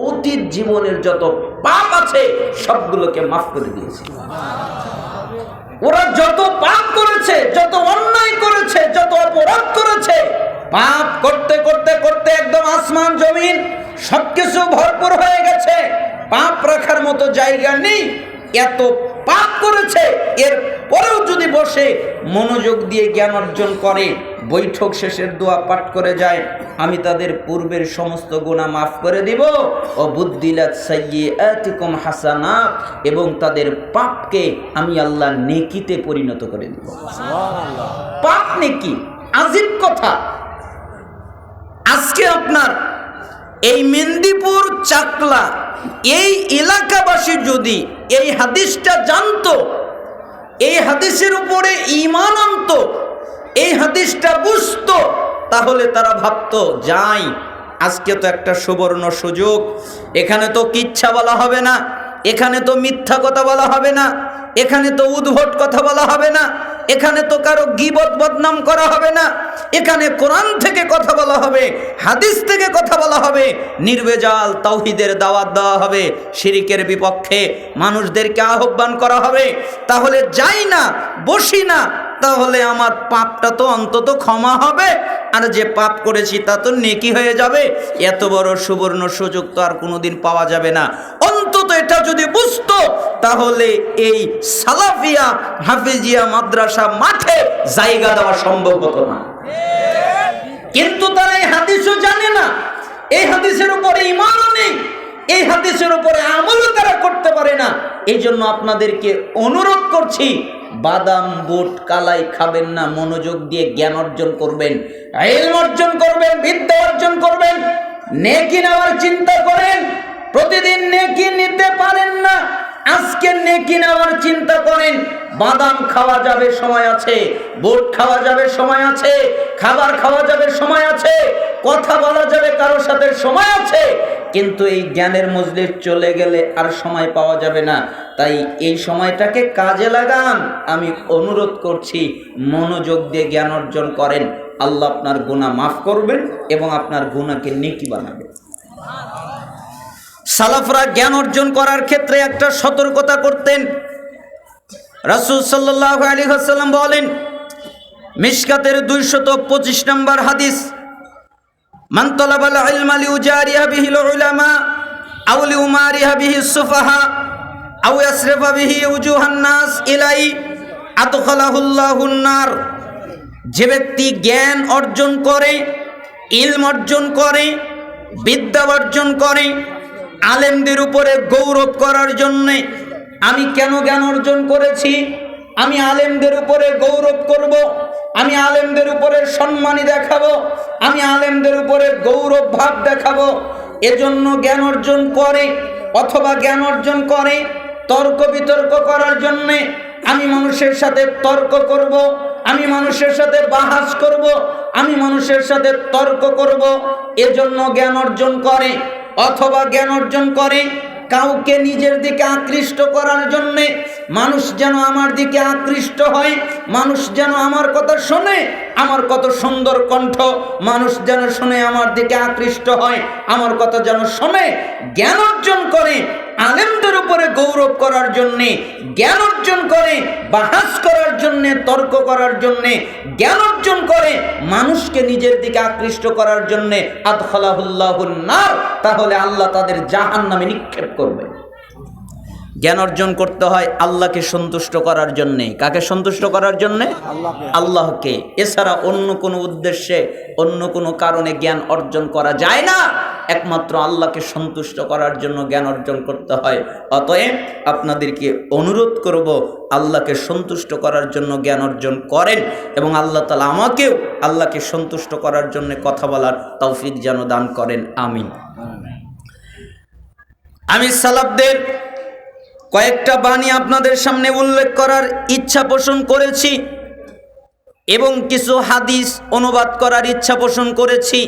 অতীত জীবনের যত পাপ আছে সবগুলোকে মাফ করে দিয়েছি। ওরা যত পাপ করেছে, যত অন্যায় করেছে, যত অপরাধ করেছে, পাপ করতে করতে করতে একদম আসমান জমিন সবকিছু ভরপুর হয়ে গেছে, পাপ রাখার মতো জায়গা নেই, এত পাপ করেছে। এর পরেও যদি বসে মনোযোগ দিয়ে জ্ঞান অর্জন করে, বৈঠক শেষের দোয়া পাঠ করে যায়, আমি তাদের পূর্বের সমস্ত গুনাহ মাফ করে দিব। ও বুদ্দিলাত সাইয়্যাতিকুম হাসানাত, এবং তাদের পাপকে আমি আল্লাহ নেকিতে পরিণত করে দিব। সুবহানাল্লাহ। পাপ নেকি আজীব কথা। আজকে আপনার এই মেদিনীপুর চাকলা এই এলাকাবাসী যদি এই হাদিসটা জানতো, এই হাদিসের উপরে ঈমান আনতো, এই হাদিসটা বুঝতো, তাহলে তারা ভাবতো যাই, আজকে তো একটা সুবর্ণ সুযোগ, এখানে তো কিচ্ছা বলা হবে না, এখানে তো মিথ্যা কথা বলা হবে না, এখানে তো উদ্ভট কথা বলা হবে না, এখানে তো কারো গীবত বদনাম করা হবে না, এখানে কোরআন থেকে কথা বলা হবে, হাদিস থেকে কথা বলা হবে, নির্ভেজাল তাওহীদের দাওয়াত দেওয়া হবে, শিরিকের বিপক্ষে মানুষদেরকে আহ্বান করা হবে। তাহলে যাই না, বসি না, তাহলে আমার পাপটা তো অন্তত ক্ষমা হবে, আর যে পাপ করেছি তা তো নেকি হয়ে যাবে। এত বড় সুবর্ণ সুযোগ তো আর কোনোদিন পাওয়া যাবে না। অন্তত এটা যদি বুঝতো, তাহলে এই সালাফিয়া হাফিজিয়া মাদ্রাসা মাঠে জায়গা দেওয়া সম্ভব হতো না। কিন্তু তারা এই হাদিসও জানে না, এই হাদিসের উপরে ঈমানও নেই, এই হাদিসের উপরে আমলও তারা করতে পারে না। এই জন্য আপনাদেরকে অনুরোধ করছি, বাদাম বুট কালাই খাবেন না, মনোযোগ দিয়ে জ্ঞান অর্জন করবেন, ইলম অর্জন করবেন, বিদ্যা অর্জন করবেন, নেকি নেওয়ার চিন্তা করেন। প্রতিদিন নেকি নিতে পারেন না, আজকে নেকি নেওয়ার চিন্তা করেন। বাদাম খাওয়া যাবে, সময় আছে, বুট খাওয়া যাবে, সময় আছে, খাবার খাওয়া যাবে, সময় আছে, কথা বলা যাবে কারোর সাথে, সময় আছে, কিন্তু এই জ্ঞানের মজলিস চলে গেলে আর সময় পাওয়া যাবে না। তাই এই সময়টাকে কাজে লাগান। আমি অনুরোধ করছি, মনোযোগ দিয়ে জ্ঞান অর্জন করেন, আল্লাহ আপনার গুনাহ মাফ করবেন এবং আপনার গুনাহকে নেকি বানাবেন। সালাফরা জ্ঞান অর্জন করার ক্ষেত্রে একটা সতর্কতা করতেন। রাসূল সাল্লাল্লাহু আলাইহি ওয়াসাল্লাম বলেন, মিশকাতের 225 নম্বর হাদিস, মান তালাবাল ইলমা লিউজারিহা বিহিল উলামা আও লিউমারিহা বিহিস সুফাহা আও ইয়াসরিফা বিহি উজুহান নাস ইলাই আদখালাহুল্লাহুন নার। যে ব্যক্তি জ্ঞান অর্জন করে, ইলম অর্জন করে, বিদ্যা অর্জন করে, আলেমদের উপরে গৌরব করার জন্যে, আমি কেন জ্ঞান অর্জন করেছি, আমি আলেমদের উপরে গৌরব করব, আমি আলেমদের উপরে সম্মানী দেখাবো, আমি আলেমদের উপরে গৌরব ভাব দেখাবো, এজন্য জ্ঞান অর্জন করে। অথবা জ্ঞান অর্জন করে তর্ক বিতর্ক করার জন্যে, আমি মানুষের সাথে তর্ক করব, আমি মানুষের সাথে বাহাস করব, আমি মানুষের সাথে তর্ক করব, এজন্য জ্ঞান অর্জন করে। অথবা জ্ঞান অর্জন করে কাউকে নিজের দিকে আকৃষ্ট করার জন্যে, মানুষ যেন আমার দিকে আকৃষ্ট হয়, মানুষ যেন আমার কথা শোনে, আমার কত সুন্দর কণ্ঠ, মানুষ যেন শুনে আমার দিকে আকৃষ্ট হয়, আমার কথা যেন শোনে। জ্ঞান অর্জন করে আলেমদের উপরে গৌরব করার জন্যে, জ্ঞান অর্জন করে বাহাস করার জন্যে, তর্ক করার জন্যে, জ্ঞান অর্জন করে মানুষকে নিজের দিকে আকৃষ্ট করার জন্যে, আদখালাহুল্লাহুন নার, তাহলে আল্লাহ তাদের জাহান্নামে নিক্ষেপ করবে। জ্ঞান অর্জন করতে হয় আল্লাহকে সন্তুষ্ট করার জন্যে। কাকে সন্তুষ্ট করার জন্যে? আল্লাহকে। এছাড়া অন্য কোনো উদ্দেশ্যে, অন্য কোনো কারণে জ্ঞান অর্জন করা যায় না। একমাত্র আল্লাহকে সন্তুষ্ট করার জন্য জ্ঞান অর্জন করতে হয়। অতএব আপনাদেরকে অনুরোধ করব, আল্লাহকে সন্তুষ্ট করার জন্য জ্ঞান অর্জন করেন, এবং আল্লাহ তাআলা আমাকেও আল্লাহকে সন্তুষ্ট করার জন্য কথা বলার তৌফিক যেন দান করেন। আমিন। আমি সালাফদের কয়েকটা বাণী আপনাদের সামনে উল্লেখ করার ইচ্ছা পোষণ করেছি এবং কিছু হাদিস অনুবাদ করার ইচ্ছা পোষণ করেছি,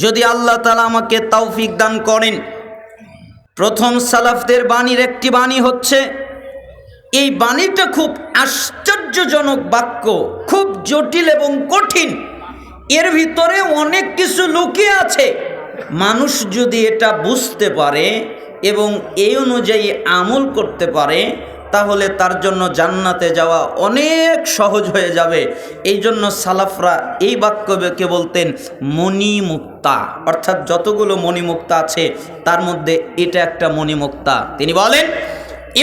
যদি আল্লাহ তাআলা আমাকে তৌফিক দান করেন। প্রথম সালাফদের বাণীর একটি বাণী হচ্ছে, এই বাণীটা খুব আশ্চর্যজনক বাক্য, খুব জটিল এবং কঠিন, এর ভিতরে অনেক কিছু লুকিয়ে আছে, মানুষ যদি এটা বুঝতে পারে এবং এই অনুযায়ী আমল করতে পারে তাহলে তার জন্য জান্নাতে যাওয়া অনেক সহজ হয়ে যাবে। এই জন্য সালাফরা এই বাক্যকে বলতেন মণিমুক্তা, অর্থাৎ যতগুলো মণিমুক্তা আছে তার মধ্যে এটা একটা মণিমুক্তা। তিনি বলেন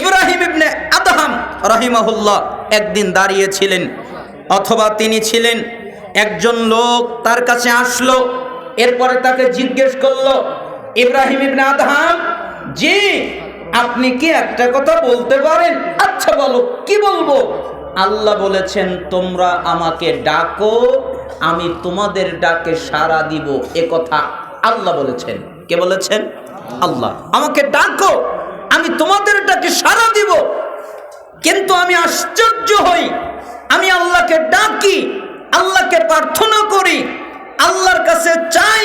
ইব্রাহিম ইবনে আদহাম রাহিমাহুল্লাহ একদিন দাঁড়িয়েছিলেন, অথবা তিনি ছিলেন, একজন লোক তার কাছে আসলো, এরপরে তাকে জিজ্ঞেস করলো, ইব্রাহিম ইবনে আদহাম, জি আপনি কি একটা কথা বলতে পারেন? আচ্ছা বলো, কি বলবো? আল্লাহ বলেছেন তোমরা আমাকে ডাকো, আমি তোমাদের ডাকে সাড়া দিব। এ কথা আল্লাহ বলেছেন। কে বলেছেন? আল্লাহ। আমাকে ডাকো, আমি তোমাদের ডাকে সাড়া দিব। কিন্তু আমি আশ্চর্য হই, আমি আল্লাহকে ডাকি, আল্লাহকে প্রার্থনা করি, আল্লাহর কাছে চাই,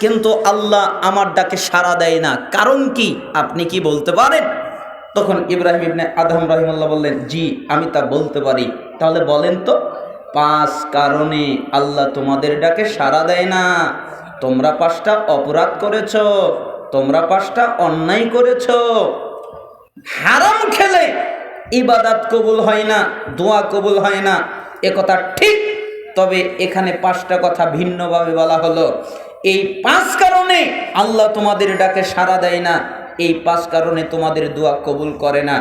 কিন্তু আল্লাহ আমার ডাকে সাড়া দেয় না। কারণ কি? আপনি কি বলতে পারেন? তখন ইব্রাহিম ইবনে আদহাম রাহিমাহুল্লাহ বললেন, জি আমি তা বলতে পারি। তাহলে বলেন তো, 5 কারণে আল্লাহ তোমাদের ডাকে সাড়া দেয় না। তোমরা 5টা অপরাধ করেছ, তোমরা 5টা অন্যায় করেছ, হারাম খেলে ইবাদত কবুল হয় না, দোয়া কবুল হয় না। এ কথা ঠিক, তবে এখানে 5টা কথা ভিন্নভাবে বলা হলো। এই 5 কারণে আল্লাহ তোমাদের ডাকে সাড়া দেয় না, এই 5 কারণে তোমাদের দোয়া কবুল করে না।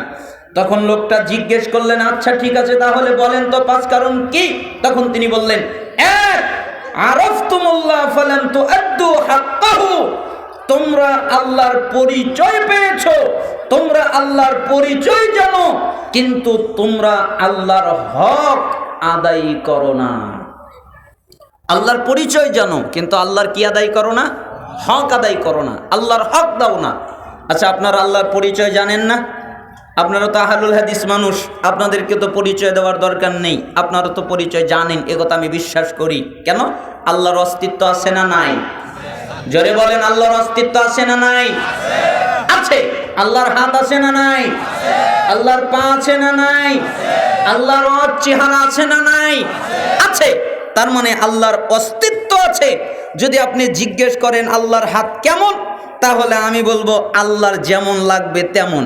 তখন লোকটা জিজ্ঞেস করলেন, আচ্ছা ঠিক আছে তাহলে বলেন তো 5 কারণ কি? তখন তিনি বললেন, 1 আরাফতুমুল্লাহ ফালাম তুআদ্দু হাক্কাহু, তোমরা আল্লাহর পরিচয় পেয়েছো, তোমরা আল্লাহর পরিচয় জানো, কিন্তু তোমরা আল্লাহর হক আদায় করো না। আল্লাহর পরিচয় জানো কিন্তু আল্লাহর কি আদায় করো না? হক আদায় করো না, আল্লাহর হক দাও না। আচ্ছা আপনারা আল্লাহর পরিচয় জানেন না? আপনারা তো আহলুল হাদিস মানুষ, আপনাদেরকে তো পরিচয় দেওয়ার দরকার নেই, আপনারা তো পরিচয় জানেন, একথা আমি বিশ্বাস করি। কেন? আল্লাহর অস্তিত্ব আছে না নাই? জোরে বলেন, আল্লাহর অস্তিত্ব আছে না নাই? আছে। আল্লাহর হাত আছে না নাই? আল্লাহর পা আছে না নাই? আল্লাহর চেহারা আছে না নাই? আছে। তার মানে আল্লাহর অস্তিত্ব আছে। যদি আপনি জিজ্ঞেস করেন আল্লাহর হাত কেমন, তাহলে আমি বলবো আল্লাহর যেমন লাগবে তেমন।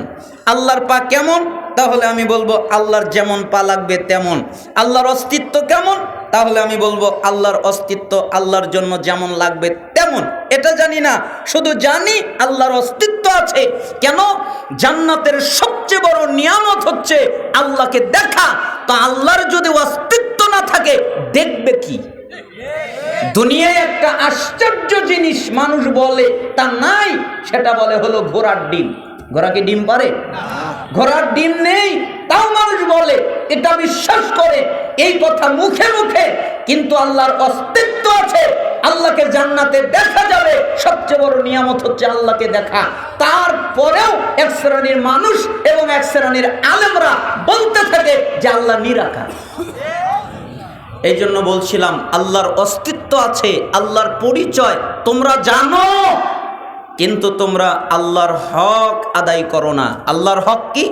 আল্লাহর পা কেমন, তাহলে আমি বলবো আল্লাহর যেমন পা লাগবে তেমন। আল্লাহর অস্তিত্ব কেমন, তাহলে আমি বলবো আল্লাহর অস্তিত্ব আল্লাহর জন্য যেমন লাগবে তেমন। এটা জানি না, শুধু জানি আল্লাহর অস্তিত্ব আছে। কেন? জান্নাতের সবচেয়ে বড় নিয়ামত হচ্ছে আল্লাহকে দেখা। তো আল্লাহর যদি অস্তিত্ব না থাকে দেখবে কি? দুনিয়ায় একটা আশ্চর্য জিনিস মানুষ বলে তা নাই, সেটা বলে হলো ঘোড়ার ডিম। ঘোড়া কি ডিম পারে? ঘোড়ার ডিম নেই, তাও মানুষ বলে, এটা বিশ্বাস করে, এই কথা মুখে মুখে। কিন্তু আল্লাহর অস্তিত্ব আছে, আল্লাহকে জান্নাতে দেখা যাবে। সবচেয়ে বড় নিয়ামত হচ্ছে আল্লাহকে দেখা। তারপরেও এক শ্রেণীর মানুষ এবং এক শ্রেণীর আলেমরা বলতে থাকে যে আল্লাহ নিরাকার। এই জন্য বলছিলাম আল্লাহর অস্তিত্ব আছে, আল্লাহর পরিচয় তোমরা জানো, কিন্তু তোমরা আল্লাহর হক আদায় করো না। আল্লাহর হক কি?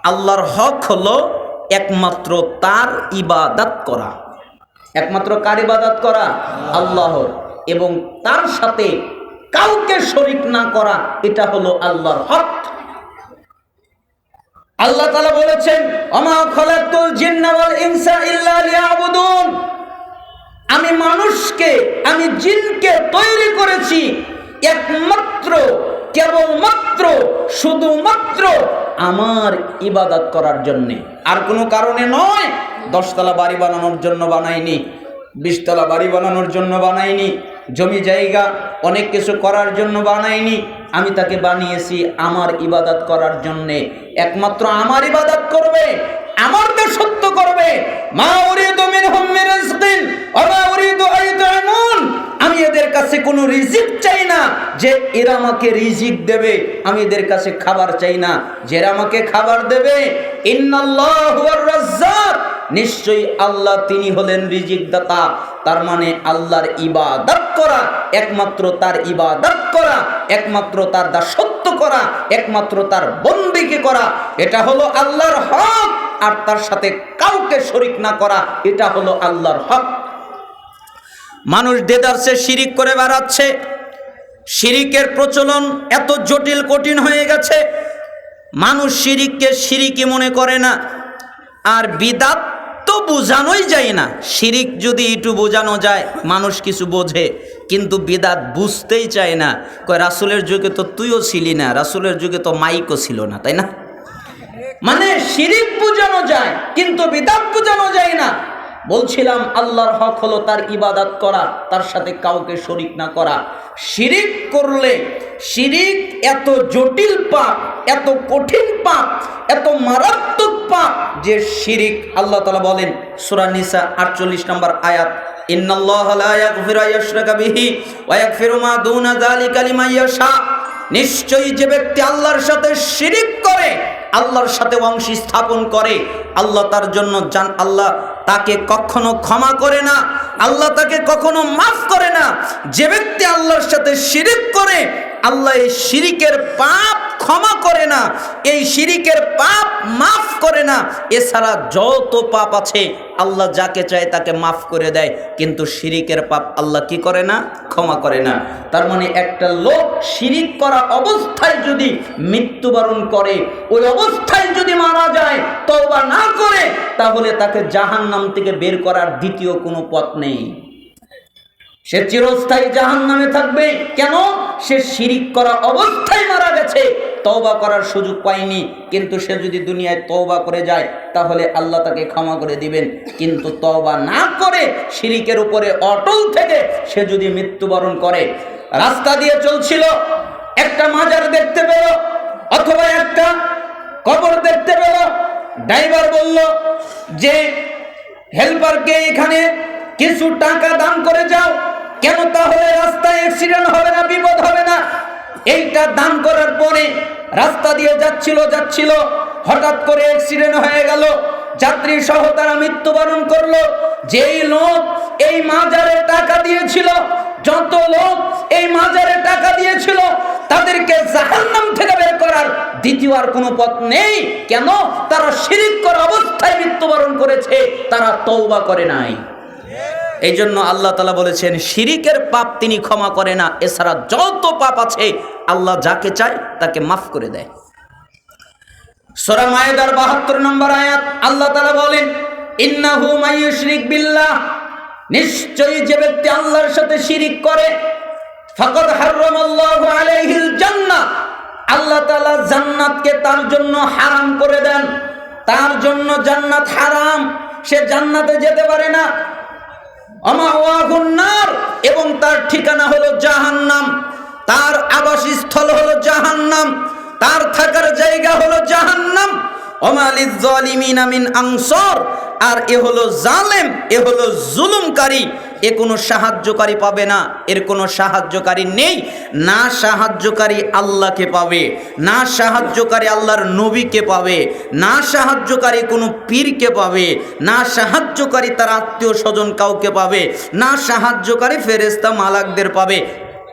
আল্লাহর হক হলো একমাত্র তার ইবাদত করা। একমাত্র কার ইবাদত করা? আল্লাহর। এবং তার সাথে কাউকে শরীক না করা, এটা হলো আল্লাহর হক। আল্লাহ তাআলা বলেছেন, ওমা খালাকতুল জিন্না ওয়াল ইনসা ইল্লা লিয়াবুদুন, আমি মানুষকে, আমি জিনকে তৈরি করেছি একমাত্র, কেবলমাত্র, শুধুমাত্র আমার ইবাদত করার জন্যে, আর কোনো কারণে নয়। 10 তলা বাড়ি বানানোর জন্য বানাইনি, 20 তলা বাড়ি বানানোর জন্য বানাইনি, জমি জায়গা অনেক কিছু করার জন্য বানাইনি। আমি তাকে বানিয়েছি আমার ইবাদত করার জন্যে। একমাত্র আমার ইবাদত করবে, আমার দাসত্ব করবে। মা উরিদু মিনহুম মিন রিজকিন ওয়া মা উরিদু আন ইউতঈমুন, আমি এদের কাছে কোনো রিজিক চাই না যে এরা আমাকে রিজিক দেবে। আমি এদের কাছে খাবার চাই না যে এরা আমাকে খাবার দেবে। ইন্নাল্লাহু হুয়ার রাজ্জাক, নিশ্চয়ই আল্লাহ তিনি হলেন রিজিক দাতা। তার মানে আল্লাহর ইবাদত করা, একমাত্র তার ইবাদত করা, একমাত্র তার দাসত্ব করা, একমাত্র তার বন্দেগী করা, এটা হলো আল্লাহর হক। আর তার সাথে কাউকে শরীক না করা, এটা হলো আল্লাহর হক। মানুষ দেদারসে শিরিক করে বেড়াচ্ছে, শিরিকের প্রচলন এত জটিল কঠিন হয়ে গেছে, মানুষ শিরিককে শিরিকি মনে করে না। আর বিদাত তো বোঝানোই যায় না। শিরিক যদি একটু বোঝানো যায় মানুষ কিছু বোঝে, কিন্তু বিদাত বুঝতেই চায় না। কয় রাসূলের যুগে তো তুইও ছিলি না, রাসূলের যুগে তো মাইকও ছিল না, তাই না? মানে শিরিক বোঝানো যায় কিন্তু বিদাত বোঝানো যায় না। বলছিলাম আল্লাহর হক হলো তার ইবাদত করা, তার সাথে কাউকে শরীক না করা। শিরিক করলে, শিরিক এত জটিল পাপ, এত কঠিন পাপ, এত মারাত্মক পাপ যে শিরিক আল্লাহ তাআলা বলেন সূরা নিসা 48 নম্বর আয়াত, ইন্নাল্লাহা লা ইয়াগফিরু আইয়ুশরাকা বিহি ওয়া ইয়াগফিরু মা দুনা যালিকা লিমান ইয়াশা। নিশ্চয়ই যে ব্যক্তি আল্লাহর সাথে শিরিক করে, আল্লাহর সাথে অংশ স্থাপন করে, আল্লাহ তার জন্য আল্লাহ তাকে কখনো ক্ষমা করে না, আল্লাহ তাকে কখনো মাফ করে না। যে ব্যক্তি আল্লাহর সাথে শিরিক করে, আল্লাহ এই শিরিকের পাপ ক্ষমা করে না, এই শিরিকের পাপ মাফ করে না। এছাড়া যত পাপ আছে আল্লাহ যাকে চায় তাকে মাফ করে দেয়, কিন্তু শিরিকের পাপ আল্লাহ কি করে না? ক্ষমা করে না। তার মানে একটা লোক শিরিক করা অবস্থায় যদি মৃত্যুবরণ করে, ওই অবস্থায় যদি মারা যায় তওবা না করে, তাহলে তাকে জাহান্নাম থেকে বের করার দ্বিতীয় কোনো পথ নেই। সে চিরস্থায়ী জাহান্নামে থাকবে। কেন? সে শিরিক করা অবস্থায় মারা গেছে, তওবা করার সুযোগ পায়নি। কিন্তু সে যদি দুনিয়ায় তওবা করে যায় তাহলে আল্লাহ তাকে ক্ষমা করে দিবেন। কিন্তু তওবা না করে শিরিকের উপরে অটল থেকে সে যদি মৃত্যুবরণ করে, রাস্তা দিয়ে চলছিল, একটা মাজার দেখতে পেল অথবা একটা কবর দেখতে পেল, ড্রাইভার বলল যে হেল্পারকে এখানে কিছু টাকা দান করে যাও। কেন? তাহলে রাস্তায় অ্যাক্সিডেন্ট হবে না, বিপদ হবে না। এইটা দান করার পরে রাস্তা দিয়ে যাচ্ছিল, হঠাৎ করে অ্যাক্সিডেন্ট হয়ে গেল, যাত্রী সহ তারা মৃত্যুবরণ করলো। যেই লোক এই মাজারে টাকা দিয়েছিল, যত লোক এই মাজারে টাকা দিয়েছিল, তাদেরকে জাহান্নাম থেকে বের করার দ্বিতীয় আর কোনো পথ নেই। কেন? তারা শিরিক করা অবস্থায় মৃত্যুবরণ করেছে, তারা তওবা করে নাই। এই জন্য আল্লাহ তাআলা বলেছেন শিরিকের পাপ তিনি ক্ষমা করে না, এছাড়া যত পাপ আছে আল্লাহ যাকে চায় তাকে মাফ করে দেয়। সূরা মায়েদার 72 নম্বর আয়াত, আল্লাহ তাআলা বলেন ইন্নাহু মাইয়ুশরিক বিল্লাহ, নিশ্চয়ই যে ব্যক্তি আল্লাহর সাথে শিরিক করে, ফাকাদ হারামাল্লাহু আলাইহিল জান্নাহ, আল্লাহ তাআলা জান্নাতকে তার জন্য হারাম করে দেন। তার জন্য জান্নাত হারাম, সে জান্নাতে যেতে পারে না। এবং তার ঠিকানা হলো জাহান্নাম, তার আবাসস্থল হলো জাহান্নাম, তার থাকার জায়গা হলো জাহান্নাম। ওমা লিয-যালিমিনা মিন আনসার, আর এ হলো জালেম, এ হলো জুলুমকারী, এ কোনো সাহায্যকারী পাবে না, এর কোনো সাহায্যকারী নেই। না সাহায্যকারী আল্লাহকে পাবে, না সাহায্যকারী আল্লাহর নবীকে পাবে, না সাহায্যকারী কোনো পীরকে পাবে, না সাহায্যকারী তার আত্মীয় স্বজন কাউকে পাবে, না সাহায্যকারী ফেরেশতা মালাকদের পাবে,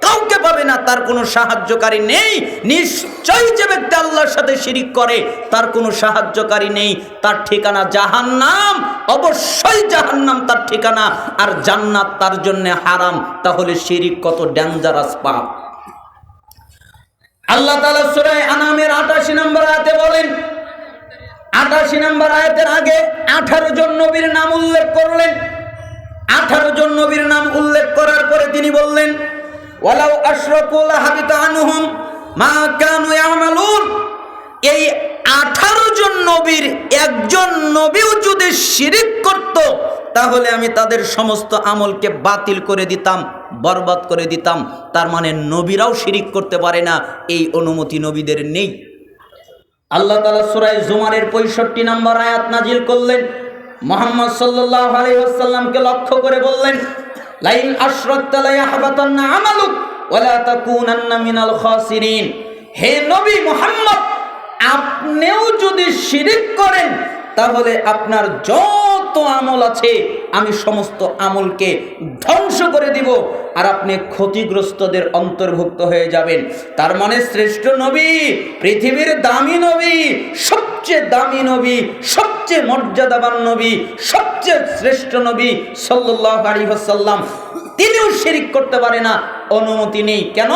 কাউকে পাবে না। তার কোনো সাহায্যকারী নেই। নিশ্চয়ই যে ব্যক্তি আল্লাহর সাথে শিরিক করে তার কোনো সাহায্যকারী নেই, তার ঠিকানা জাহান্নাম, অবশ্যই জাহান্নাম তার ঠিকানা, আর জান্নাত তার জন্য হারাম। তাহলে শিরিক কত ডেঞ্জারাস পাপ। আল্লাহ তাআলা সূরা আনামের 88 নম্বর আয়াতে বলেন, 88 নম্বর আয়াতের আগে 18 জন নবীর নাম উল্লেখ করলেন। 18 জন নবীর নাম উল্লেখ করার পরে তিনি বললেন ওয়ালাউ আশরাকু লাহাবিতা আনহুম মা কানু ইয়ামালুন। এই 18 জন নবীর একজন নবীও যদি শিরিক করত তাহলে আমি তাদের সমস্ত আমলকে বাতিল করে দিতাম, বরবাদ করে দিতাম। তার মানে নবীরাও শিরিক করতে পারে না, এই অনুমতি নবীদের নেই। আল্লাহ তাআলা সূরা জুমারের 65 নম্বর আয়াত নাজিল করলেন, মুহাম্মদ সাল্লাল্লাহু আলাইহি ওয়াসাল্লামকে লক্ষ্য করে বললেন লাইন আশরাকতা লা ইয়াহবাতান্না আমালুক ওয়া লা তাকুনান্না মিনাল খাসিরিন। হে নবী মুহাম্মদ, আপনিও যদি শিরিক করেন তাহলে আপনার যত আমল আছে আমি সমস্ত আমলকে ধ্বংস করে দিব, আর আপনি ক্ষতিগ্রস্তদের অন্তর্ভুক্ত হয়ে যাবেন। তার মানে শ্রেষ্ঠ নবী, পৃথিবীর দামি নবী, সবচেয়ে দামি নবী, সবচেয়ে মর্যাদাবান নবী, সবচেয়ে শ্রেষ্ঠ নবী সাল্লাল্লাহু আলাইহি ওয়াসাল্লাম, তিনিও শিরিক করতে পারে না। অনুমতি নেই। কেন?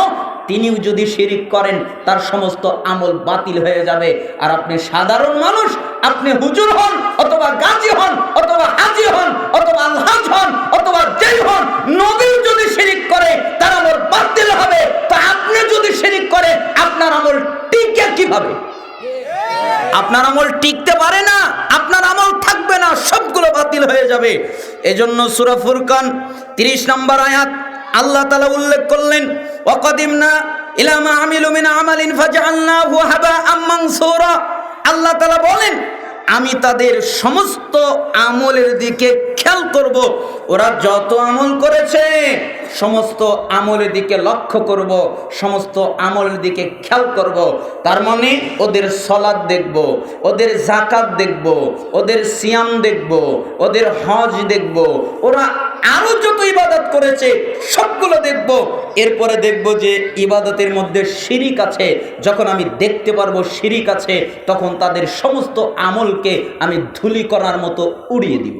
তিনিও যদি শিরিক করেন তার সমস্ত আমল বাতিল হয়ে যাবে। আর আপনি সাধারণ মানুষ, আপনি হুজুর হন অথবা গাজী হন অথবা হাজী হন অথবা আলহাজ হন অথবা যেই হন, নবীও যদি শিরিক করে তার আমল বাতিল হবে। তো আপনি যদি শিরিক করে আপনার আমল টিকে কিভাবে? আপনার আমল টিকতে পারে না, আপনার আমল থাকবে না, সবগুলো বাতিল হয়ে যাবে। এজন্য সূরা ফুরকান 30 নম্বর আয়াত আল্লাহ তাআলা উল্লেখ করলেন, ওয়াকাদিমনা ইলা মা আমিলু মিন আমালিন ফাজআলনাহু হাবাআম মানসুরা। আল্লাহ তাআলা বলেন, আমি তাদের সমস্ত আমলের দিকে খেয়াল করব। ওরা যত আমল করেছে সমস্ত আমলের দিকে লক্ষ্য করব, সমস্ত আমলের দিকে খেয়াল করব। তার মানে ওদের সালাত দেখব, ওদের যাকাত দেখব, ওদের সিয়াম দেখব, ওদের হজ দেখব, ওরা আরো যত ইবাদত করেছে সবগুলো দেখব। এরপরে দেখব যে ইবাদতের মধ্যে শিরিক আছে। যখন আমি দেখতে পারবো শিরিক আছে, তখন তাদের সমস্ত আমলকে আমি ধূলিকণার মতো উড়িয়ে দিব।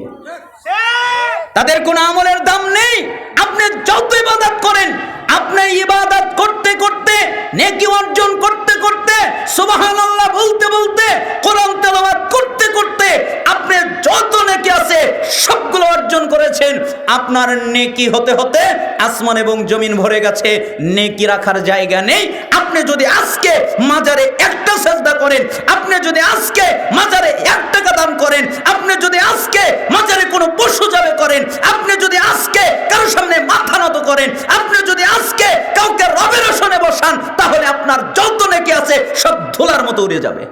তাদের কোনো আমলের দাম নেই। আপনি যত ইবাদত করেন, আপনি ইবাদত করতে করতে, নেকি অর্জন করতে করতে, সুবহানাল্লাহ বলতে বলতে, কোরআন তেলাওয়াত করতে করতে আপনি যত নেকি আছে সবগুলো অর্জন করেছেন। আপনার নেকি হতে হতে আসমান এবং জমিন ভরে গেছে, নেকি রাখার জায়গা নেই। আপনি যদি আজকে মাজারে একটা সাজদা করেন, আপনি যদি আজকে মাজারে 1 টাকা দান করেন, আপনি যদি আজকে মাজারে কোনো পশু জবে করেন, আপনি যদি আজকে কারোর সামনে মাথা নত করেন, আপনি যদি আজকে কাউকে রবের আসনে বসান, তাহলে আপনার যত নেকি আছে সব ধুলার মতো উড়ে যাবে।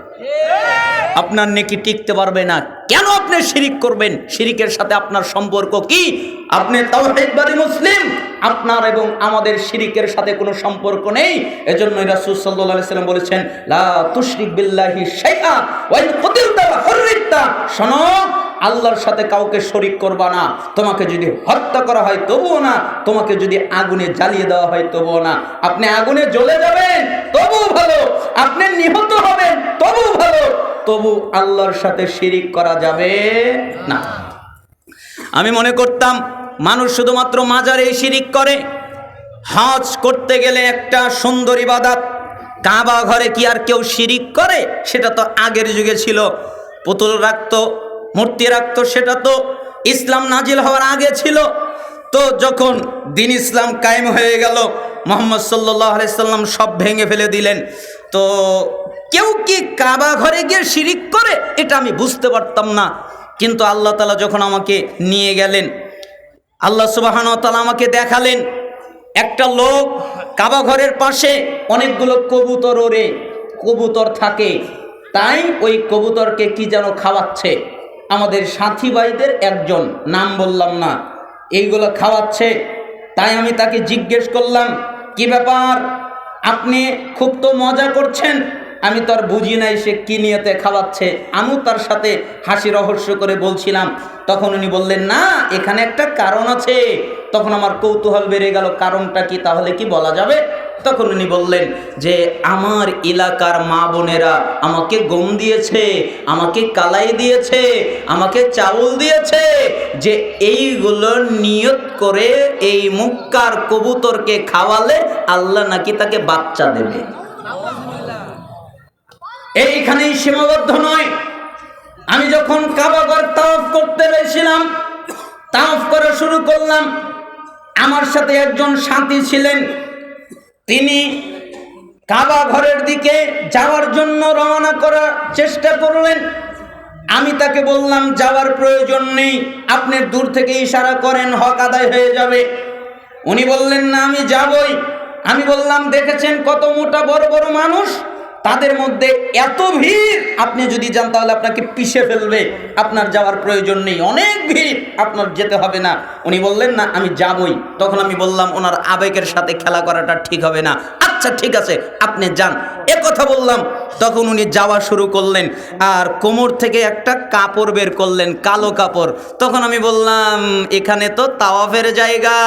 আপনার নেকি টিকতে পারবে না। কেন আপনি শিরিক করবেন? শিরিকের সাথে আপনার সম্পর্ক কি? আপনি তাওহীদবাদী মুসলিম, আপনার এবং আমাদের শিরিকের সাথে কোনো সম্পর্ক নেই। এজন্য রাসূল সাল্লাল্লাহু আলাইহি সাল্লাম বলেছেন, লা তুশরিক বিল্লাহি শাইআ ওয়া ইন কুতিলতা ওয়া হুররিতা। শোনো, আল্লাহর সাথে কাউকে শরীক করবা না। তোমাকে যদি হত্যা করা হয় তবুও না, তোমাকে যদি আগুনে জ্বালিয়ে দেওয়া হয় তবুও না। আপনি আগুনে জ্বলে যাবেন তবুও ভালো, আপনি নিহত হবেন তবুও ভালো, তবু আল্লাহর সাথে শিরিক করা যাবে না। আমি মনে করতাম মানুষ শুধুমাত্র মাজারে শিরিক করে। হজ করতে গেলে একটা সুন্দর ইবাদত। কাবা ঘরে কি আর কেউ শিরিক করে? সেটা তো আগের যুগে ছিল, পুতুল রাখতো, মূর্তি রাখতো। সেটা তো ইসলাম নাজিল হওয়ার আগে ছিল। তো যখন দিন ইসলাম কায়েম হয়ে গেল, মুহাম্মদ সাল্লাল্লাহু আলাইহি সাল্লাম সব ভেঙে ফেলে দিলেন। তো কেউ কি কাবা ঘরে গিয়ে শিরিক করে এটা আমি বুঝতে পারতাম না। কিন্তু আল্লাহ তাআলা যখন আমাকে নিয়ে গেলেন, আল্লাহ সুবহানাহু ওয়া তাআলা আমাকে দেখালেন একটা লোক কাবা ঘরের পাশে অনেকগুলো কবুতর ওড়ে, কবুতর থাকে। তাই ওই কবুতরকে কি যেন খাওয়াচ্ছে। আমাদের সাথী ভাইদের একজন, নাম বললাম না, এইগুলো খাওয়াচ্ছে। তাই আমি তাকে জিজ্ঞেস করলাম, কি ব্যাপার, আপনি খুব তো মজা করছেন। আমি তো আর বুঝি নাই সে কি নিয়তে খাওয়াচ্ছে। আমিও তার সাথে হাসি রহস্য করে বলছিলাম। তখন উনি বললেন, না, এখানে একটা কারণ আছে। তখন আমার কৌতূহল বেড়ে গেল, কারণটা কি, তাহলে কি বলা যাবে? তখন উনি বললেন যে আমার এলাকার মা বোনেরা আমাকে গম দিয়েছে, আমাকে কালাই দিয়েছে, আমাকে চাউল দিয়েছে, যে এইগুলো নিয়ত করে এই মুক্কার কবুতরকে খাওয়ালে আল্লাহ নাকি তাকে বাচ্চা দেবে। এইখানেই সীমাবদ্ধ নয়। আমি যখন কাবা ঘর তাওয়াফ করতে গেছিলাম, তাওয়াফ করা শুরু করলাম, আমার সাথে একজন সাথী ছিলেন। তিনি কাবা ঘরের দিকে যাওয়ার জন্য রওনা করার চেষ্টা করলেন। আমি তাকে বললাম, যাওয়ার প্রয়োজন নেই, আপনি দূর থেকে ইশারা করেন, হক আদায় হয়ে যাবে। উনি বললেন, না, আমি যাবই। আমি বললাম, দেখেছেন কত মোটা বড় বড় মানুষ, তাদের মধ্যে এত ভিড়, আপনি যদি যান তাহলে আপনাকে পিষে ফেলবে, আপনার যাওয়ার প্রয়োজন নেই, অনেক ভিড়, আপনার যেতে হবে না। উনি বললেন, না, আমি যাবই। তখন আমি বললাম, ওনার আবেগের সাথে খেলা করাটা ঠিক হবে না। আচ্ছা ঠিক আছে, আপনি যান। কথা বললাম, তখন উনি যাওয়া শুরু করলেন আর কোমর থেকে একটা কাপড় বের করলেন, কালো কাপড়। তখন আমি বললাম, এখানে তো তাওয়াফের জায়গা,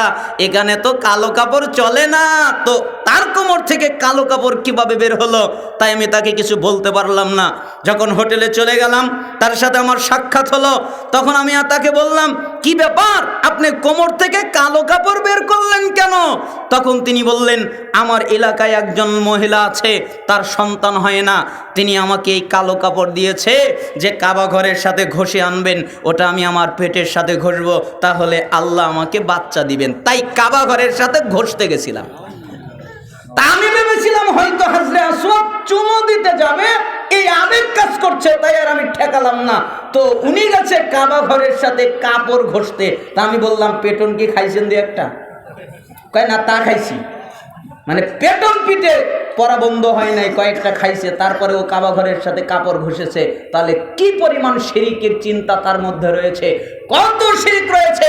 এখানে তো কালো কাপড় চলে না, তো তার কোমর থেকে কালো কাপড় কিভাবে বের হলো? তাই আমি তাকে কিছু বলতে পারলাম না। যখন হোটেলে চলে গেলাম, তার সাথে আমার সাক্ষাৎ হলো, তখন আমি তাকে বললাম, কি ব্যাপার, আপনি কোমর থেকে কালো কাপড় বের করলেন কেন? তখন তিনি বললেন, আমার এলাকায় একজন মহিলা আছে, তার সন্তান হয় না, তিনি আমাকে এই কালো কাপড় দিয়েছে যে কাবা ঘরের সাথে ঘষে আনবেন, ওটা আমি আমার পেটের সাথে ঘষবো, তাহলে আল্লাহ আমাকে বাচ্চা দিবেন। তাই কাবা ঘরের সাথে ঘষতে গেছিলাম। তা আমি ভেবেছিলাম হয়তো হাজরে আসওয়াদ চুমো দিতে যাবে, এই আবেগ কাজ করছে, তাই আর আমি ঠেকালাম না। তো উনি গেছে কাবা ঘরের সাথে কাপড় ঘষতে। তা আমি বললাম, পেটন কি খাইছেন দিয়ে একটা? কয় না, তা খাইছি। মানে পেটন পিঠে পরা বন্ধ হয় নাই, কয়েকটা খাইছে, তারপরে ও কাবা ঘরের সাথে কাপড় ঘষেছে। তাহলে কি পরিমাণ শিরিকের চিন্তা তার মধ্যে রয়েছে, কত শিরিক রয়েছে।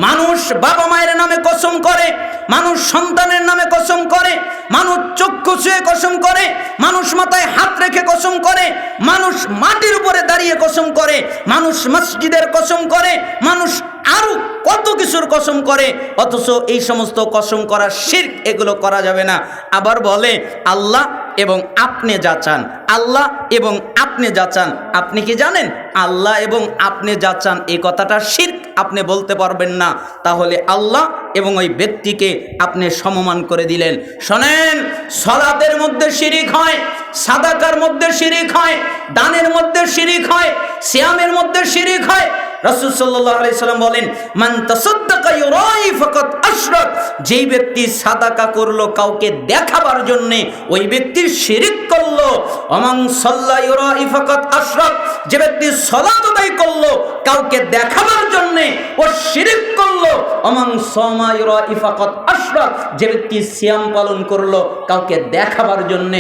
মানুষ বাবা মায়ের নামে কসম করে, মানুষ সন্তানের নামে কসম করে, মানুষ চক্ষু ছুঁয়ে কসম করে, মানুষ মাথায় হাত রেখে কসম করে, মানুষ মাটির উপরে দাঁড়িয়ে কসম করে, মানুষ মসজিদের কসম করে, মানুষ আরো কত কিছুর কসম করে। অথচ এই সমস্ত কসম করা শিরক, এগুলো করা যাবে না। আবার বলে আল্লাহ এবং আপনি যা চান, আল্লাহ এবং আপনি যা চান। আপনি কি জানেন আল্লাহ এবং আপনি যা চান এই কথাটা শিরক আপনি বলতে পারবেন না। তাহলে আল্লাহ এবং ওই ব্যক্তিকে আপনি সমমান করে দিলেন। শোনেন, সালাতের মধ্যে শিরিক হয়, সাদাকার মধ্যে শিরিক হয়, দানের মধ্যে শিরিক হয়, সিয়ামের মধ্যে শিরিক হয়। রাসূল সাল্লাল্লাহু আলাইহি সাল্লাম বলেন, মান তাসাদ্দাকা ইউরাই ফাকাত আশরাক। যেই ব্যক্তি সাদাকা করলো কাউকে দেখাবার জন্য, ওই ব্যক্তি শিরিক করলো। ওমান সাল্লা ইউরাই ফাকাত আশরাক। যে ব্যক্তি সালাত আদায় করলো কাউকে দেখাবার জন্য, ও শিরিক করলো। ওমান সামা ইউরাই ফাকাত আশরাক। যে ব্যক্তি সিয়াম পালন করলো কাউকে দেখাবার জন্য,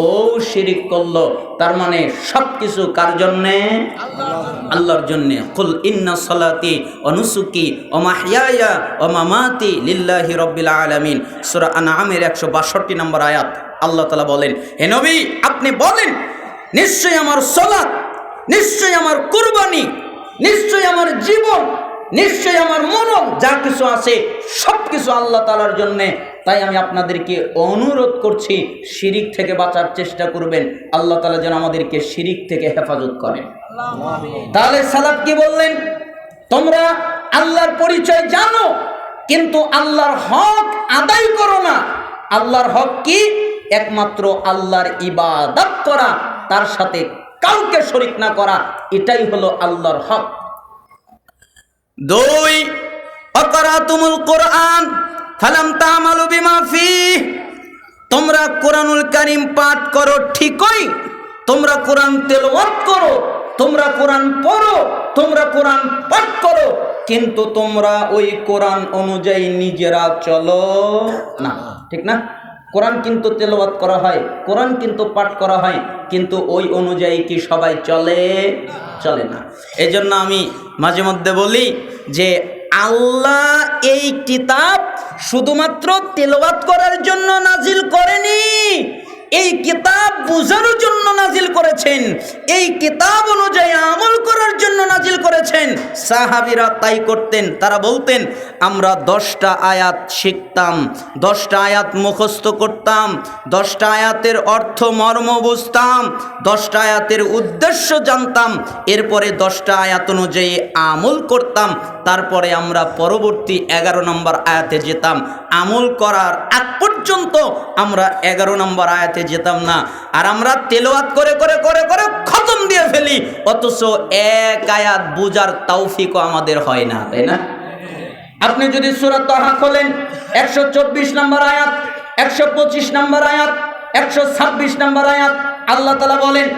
ও শিরিক করলো। তার মানে সবকিছু কার জন্যে? আল্লাহর জন্যে। কুল ইন্না সালাতি ওয়া নুসুকি ওয়া মাহইয়ায়া ওয়া মামাতি লিল্লাহি রাব্বিল আলামিন। সূরা আনআমের 162 নম্বর আয়াত। আল্লাহ তাআলা বলেন, হে নবী আপনি বলেন, নিশ্চয়ই আমার সালাত, নিশ্চয়ই আমার কুরবানি, নিশ্চয়ই আমার জীবন, নিশ্চয়ই আমার মরণ, যা কিছু আছে সব কিছু আল্লাহ তাআলার জন্যে। তাই আমি আপনাদেরকে অনুরোধ করছি, শিরিক থেকে বাঁচার চেষ্টা করবেন। আল্লাহ তাআলা যেন আমাদেরকে শিরিক থেকে হেফাজত করেন। তাহলে সালাত কি বললেন? তোমরা আল্লাহর পরিচয় জানো, কিন্তু আল্লাহর হক আদায় করো না। আল্লাহর হক কি? একমাত্র আল্লাহর ইবাদত করা, তার সাথে কাউকে শরীক না করা, এটাই হলো আল্লাহর হক। 2, আকারাতুমুল কোরআন ফালাম তা'মালু বিমা ফিহি। তোমরা কোরআনুল কারীম পাঠ করো ঠিকই, তোমরা কোরআন তেলাওয়াত করো, তোমরা কোরআন পড়ো, তোমরা কোরআন পাঠ করো, কিন্তু তোমরা ওই কোরআন অনুযায়ী নিজেরা চলো না। ঠিক না? কোরআন কিন্তু তেলাওয়াত করা হয়, কোরআন কিন্তু পাঠ করা হয়, কিন্তু ওই অনুযায়ী কি সবাই চলে? চলে না। এজন্য আমি মাঝে মধ্যে বলি যে আল্লাহ এই কিতাব শুধুমাত্র তেলাওয়াত করার জন্য নাজিল করেনি, এই কিতাব বুঝানোর জন্য নাজিল করেছেন, এই কিতাব অনুযায়ী আমল করার জন্য নাজিল করেছেন। সাহাবীরা তাই করতেন। তারা বলতেন, আমরা 10টা আয়াত শিখতাম, 10টা আয়াত মুখস্থ করতাম, 10টা আয়াতের অর্থ মর্ম বুঝতাম, 10টা আয়াতের উদ্দেশ্য জানতাম, এরপরে 10টা আয়াত অনুযায়ী আমল করতাম, তারপরে আমরা পরবর্তী 11 নম্বর আয়াতে যেতাম। আমল করার আগ পর্যন্ত আমরা 11 নম্বর আয়াতে যেতাম না। আর আমরা তেলাওয়াত করে করে করে করে খতম দিয়ে ফেলি, অথচ এক আয়াত বুঝার তৌফিকও আমাদের হয় না, তাই না? আপনি যদি সূরা তাহা খোলেন, 124 নম্বর আয়াত, 125 নম্বর আয়াত, 126 নম্বর আয়াত, আল্লাহ তাআলা বলেন,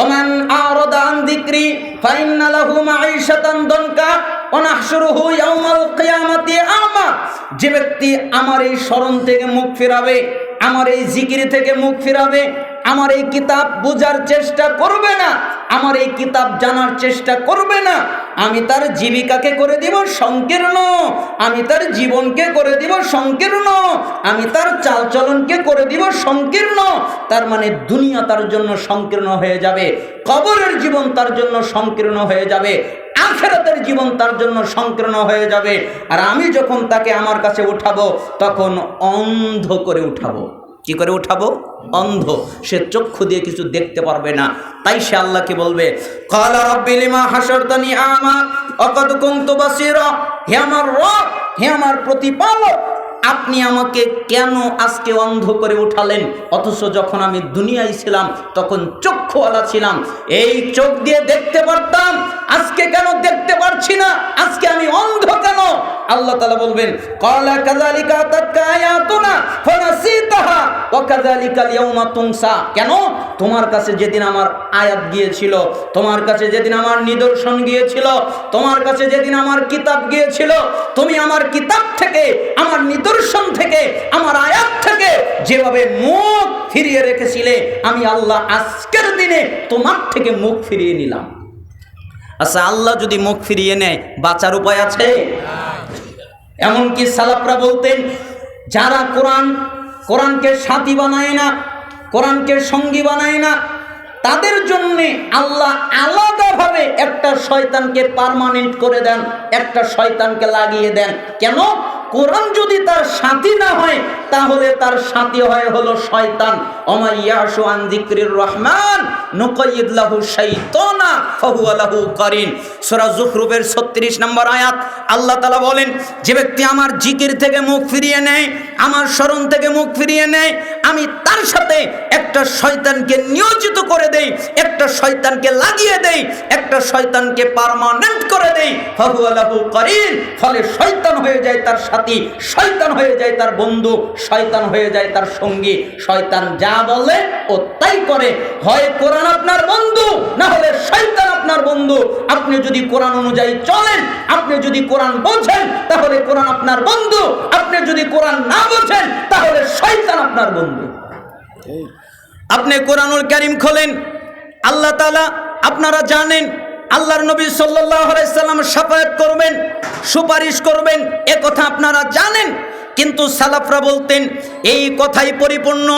ওমান আরাদা আন যিকরি ফাইন্না লাহু মাঈশাতান দানকা ওয়া নাহশুরুহু ইয়াওমাল কিয়ামাতি আমা। যে ব্যক্তি আমার এই স্মরণ থেকে মুখ ফেরাবে, আমার এই জিকির থেকে মুখ ফিরাবে, আমার এই কিতাব বোঝার চেষ্টা করবে না, আমার এই কিতাব জানার চেষ্টা করবে না, আমি তার জীবিকাকে করে দিব সংকীর্ণ, আমি তার জীবনকে করে দিব সংকীর্ণ, আমি তার চালচলনকে করে দিব সংকীর্ণ। তার মানে দুনিয়া তার জন্য সংকীর্ণ হয়ে যাবে, কবরের জীবন তার জন্য সংকীর্ণ হয়ে যাবে, আখিরাতের জীবন তার জন্য সংকীর্ণ হয়ে যাবে। আর আমি যখন তাকে আমার কাছে উঠাবো তখন অন্ধ করে উঠাবো। কি করে উঠাবো? অন্ধ। সে চক্ষু দিয়ে কিছু দেখতে পারবে না। তাই সে আল্লাহকে বলবে, ক্বালা রাব্বি লিমা হাশারতানি আমা ওয়া ক্বাদ কুনতু বাসীরা। হে আমার রব, হে আমার প্রতিপালক, আপনি আমাকে কেন আজকে অন্ধ করে উঠালেন? অথচ যখন আমি দুনিয়ায় ছিলাম তখন চক্ষুওয়ালা ছিলাম, এই চোখ দিয়ে দেখতে পারতাম, আজকে কেন দেখতে পারছি না? আজকে আমি অন্ধ কেন? আল্লাহ তাআলা বলবেন, ক্বালা কাযালিকা আতাতকা আয়াতুনা ফানাসিতাহা ওয়া কাযালিকাল ইয়াউমা তুনসা। কেন? তোমার কাছে যেদিন আমার আয়াত গিয়েছিল, তোমার কাছে যেদিন আমার নিদর্শন গিয়েছিল, তোমার কাছে যেদিন আমার কিতাব গিয়েছিল, তুমি আমার কিতাব থেকে, আমার নিদর্শন থেকে, আমার আয়াত থেকে যেভাবে মুখ ফিরিয়ে রেখেছিলে, আমি আল্লাহ আজকের দিনে তোমার থেকে মুখ ফিরিয়ে নিলাম। আচ্ছা, আল্লাহ যদি মুখ ফিরিয়ে নেয় বাঁচার উপায় আছে? এমনকি সালাফরা বলতেন, যারা কোরআনকে সাথী বানায় না, কোরআনকে সঙ্গী বানায় না, তাদের জন্যে আল্লাহ আলাদাভাবে একটা শয়তানকে পার্মানেন্ট করে দেন, একটা শয়তানকে লাগিয়ে দেন। কেন? কোরআন যদি তার সাথী না হয় তাহলে তার সাথী হলো শয়তান। ওমা ইয়াশু আন যিকরির রহমান নুকাইয়িদ লাহু শাইতানা ফাহুয়া লাহু কারিন। সূরা যুখরুফের 36 নম্বর আয়াত। আল্লাহ তাআলা বলেন, যে ব্যক্তি আমার জিকির থেকে মুখ ফিরিয়ে নেয়, আমার স্মরণ থেকে মুখ ফিরিয়ে নেয়, আমি তার সাথে একটা শয়তানকে নিয়োজিত করে দেই, একটা শয়তানকে লাগিয়ে দেই, একটা শয়তানকে পার্মানেন্ট করে দেই। ফাহুয়া লাহু কারিন। ফলে শয়তান হয়ে যায় তার সাথী, শয়তান হয়ে যায় তার বন্ধু, শয়তান হয়ে যায় তার সঙ্গী। শয়তান যা বলে ও তাই করে। হয় কোরআন আপনার বন্ধু, না হলে শয়তান আপনার বন্ধু। আপনি যদি কোরআন অনুযায়ী চলেন, আপনি যদি কোরআন বোঝেন, তাহলে কোরআন আপনার বন্ধু। আপনি যদি কোরআন না বোঝেন তাহলে শয়তান আপনার বন্ধু। আপনি কোরআনুল কারীম খোলেন, আল্লাহ তাআলা, আপনারা জানেন আল্লাহর নবী সাল্লাল্লাহু আলাইহি সাল্লাম শাফায়াত করবেন, সুপারিশ করবেন, এ কথা আপনারা জানেন। কিন্তু সালাফরা বলতেন এই কথাই পরিপূর্ণ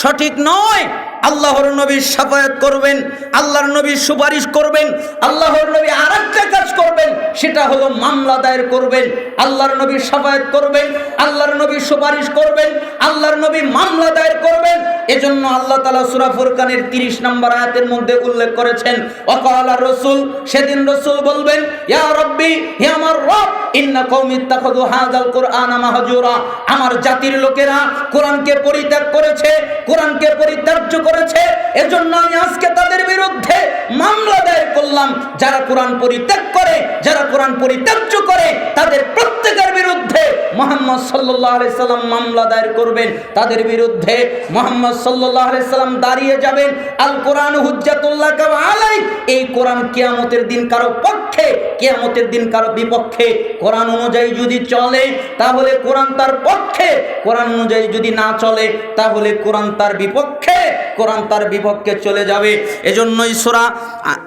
সঠিক নয়। আল্লাহর নবী শাফায়াত করবেন, আল্লাহর নবী সুপারিশ করবেন, আল্লাহর নবী আরেকটা কাজ করবেন, সেটা হলো মামলা দায়ের করবেন। আল্লাহর নবী শাফায়াত করবেন, আল্লাহর নবী সুপারিশ করবেন, আল্লাহর নবী মামলা দায়ের করবেন। এজন্য আল্লাহ তাআলা সূরা ফুরকানের 30 নম্বর আয়াতের মধ্যে উল্লেখ করেছেন, ওয়াকালা রাসূল, সেদিন রাসূল বলবেন, ইয়া রাব্বি, হে আমার রব, ইন্না কওমি ইত্তাখাযু হাযাল কুরআনা মাহজুরা। আমার জাতির লোকেরা কোরআনকে পরিত্যাগ করেছে, কোরআনকে পরিত্যাজ্য করেছে, এজন্য আমি আজকে তাদের বিরুদ্ধে মামলা দায়ের করলাম। যারা কোরআন পরিত্যাগ করে, যারা কোরআন পরিত্যাজ্য করে, তাদের প্রত্যেকের বিরুদ্ধে মুহাম্মদ সাল্লাল্লাহু আলাইহি সাল্লাম মামলা দায়ের করবেন। তাদের বিরুদ্ধে মুহাম্মদ সাল্লাল্লাহু আলাইহি সাল্লাম দাঁড়িয়ে যাবেন। আল কোরআন হুজ্জাতুল লাকা ওয়া আলাইক। এই কোরআন কিয়ামতের দিন কারো পক্ষে, কিয়ামতের দিন কারো বিপক্ষে। কোরআন অনুযায়ী যদি চলে তাহলে কোরআন তার পক্ষে, কোরআন অনুযায়ী যদি না চলে তাহলে কোরআন তার বিপক্ষে, কোরআন তার বিপক্ষে চলে যাবে। এজন্যই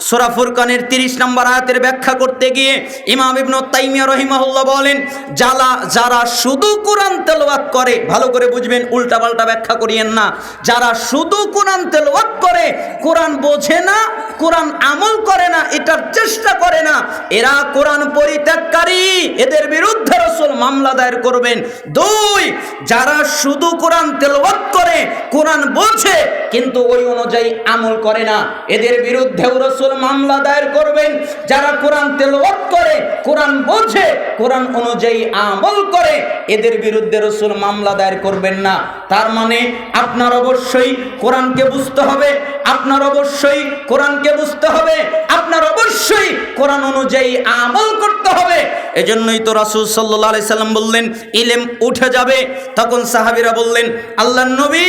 সূরা ফুরকানের 30 নম্বর আয়াতের ব্যাখ্যা করতে গিয়ে ইমাম ইবনে তাইমিয়া রাহিমাহুল্লাহ বলেন, যারা শুধু কোরআন তেলাওয়াত করে, ভালো করে বুঝবেন, উল্টাপাল্টা ব্যাখ্যা করিয়েন না। যারা শুধু কোরআন তেলাওয়াত করে, কোরআন বোঝে না, কোরআন আমল করে না, এটার চেষ্টা করে না, এরা কোরআন পরিত্যাগকারী, এদের বিরুদ্ধে রাসূল মামলা দায়ের করবেন। 2, যারা শুধু কোরআন তেলাওয়াত করে, কোরআন বোঝে কিন্তু ওই অনুযায়ী আমল করে না, এদের বিরুদ্ধেও রাসূল মামলা দায়ের করবেন। যারা কোরআন তেলাওয়াত করে, কোরআন বোঝে, কোরআন অনুযায়ী আমল করে, এদের বিরুদ্ধে রাসূল মামলা দায়ের করবেন না। তার মানে আপনার অবশ্যই কোরআনকে বুঝতে হবে, আপনার অবশ্যই কোরআনকে বুঝতে হবে, আপনার অবশ্যই কোরআন অনুযায়ী আমল করতে হবে। এজন্যই তো রাসূল সাল্লাল্লাহু আলাইহি সাল্লাম বললেন ইলম উঠে যাবে। তখন সাহাবীরা বললেন, আল্লাহর নবী,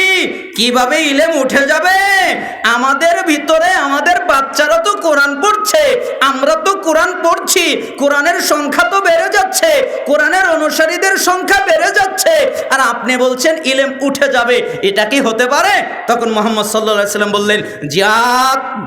কিভাবে ইলম উঠে যাবে? আমাদের ভিতরে আমাদের বাচ্চারা তো কোরআন পড়ছে, আমরা তো কোরআন পড়ছি, কোরআনের সংখ্যা তো বেড়ে যাচ্ছে, কোরআনের অনুসারীদের সংখ্যা বেড়ে যাচ্ছে, আর আপনি বলছেন ইলম উঠে যাবে, এটা কি হতে পারে? তখন মুহাম্মদ সাল্লাল্লাহু আলাইহি ওয়াসাল্লাম বললেন,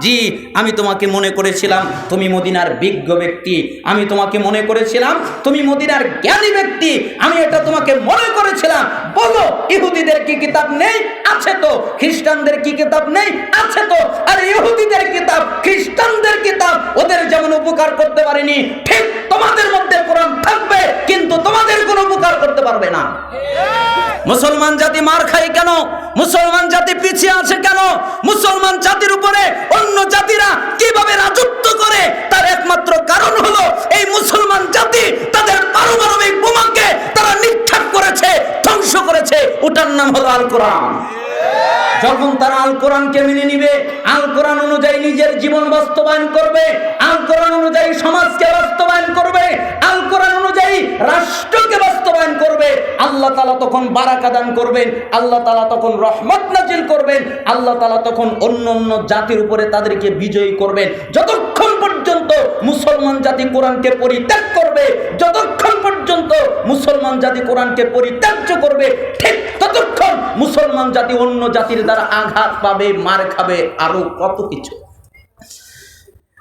জি, আমি তোমাকে মনে করেছিলাম তুমি মদিনার বিজ্ঞ ব্যক্তি, আমি তোমাকে মনে করেছিলাম তুমি মদিনার জ্ঞানী ব্যক্তি, আমি এটা তোমাকে মনে করেছিলাম। বলো, ইহুদিদের কি কিতাব নেই? আছে তো। খ্রিস্টানদের কি কিতাব নেই? আছে তো। আর ইহুদিদের কিতাব, খ্রিস্টানদের কিতাব ওদের যেমন উপকার করতে পারেনি, ঠিক তোমাদের মধ্যে কোরআন থাকবে, কিন্তু তোমাদের কোনো উপকার করতে পারবে না। মুসলমান জাতি মার খায় কেন? মুসলমান জাতি পিছিয়ে আছে কেন? মুসলমান জাতির উপরে অন্য জাতিরা কিভাবে রাজত্ব করে, তার একমাত্র কারণ হলো এই মুসলমান জাতি তাদের পারমাণবিক বোমাকে তারা নিক্ষেপ করেছে, ধ্বংস করেছে। ওটার নাম হলো আল কোরআন। যখন তারা আল কোরআনকে মেনে নিবে, আল কোরআন অনুযায়ী নিজের জীবন বাস্তবায়ন করবে, আল কোরআন অনুযায়ী সমাজকে বাস্তবায়ন করবে, আল কোরআন অনুযায়ী রাষ্ট্রকে বাস্তবায়ন করবে, আল্লাহ তাআলা তখন বারাকা দান করবেন, আল্লাহ তাআলা তখন রহমত নাজিল করবেন, আল্লাহ তাআলা তখন অন্য অন্য জাতির উপরে তাদেরকে বিজয়ী করবেন। যতক্ষণ পর্যন্ত মুসলমান জাতি কোরআনকে পরিত্যাগ করবে, যতক্ষণ পর্যন্ত মুসলমান জাতি কোরআনকে পরিত্যাজ্য করবে, ঠিক ততক্ষণ মুসলমান জাতি অন্য জাতির দ্বারা আঘাত পাবে, মার খাবে, আরো কত কিছু।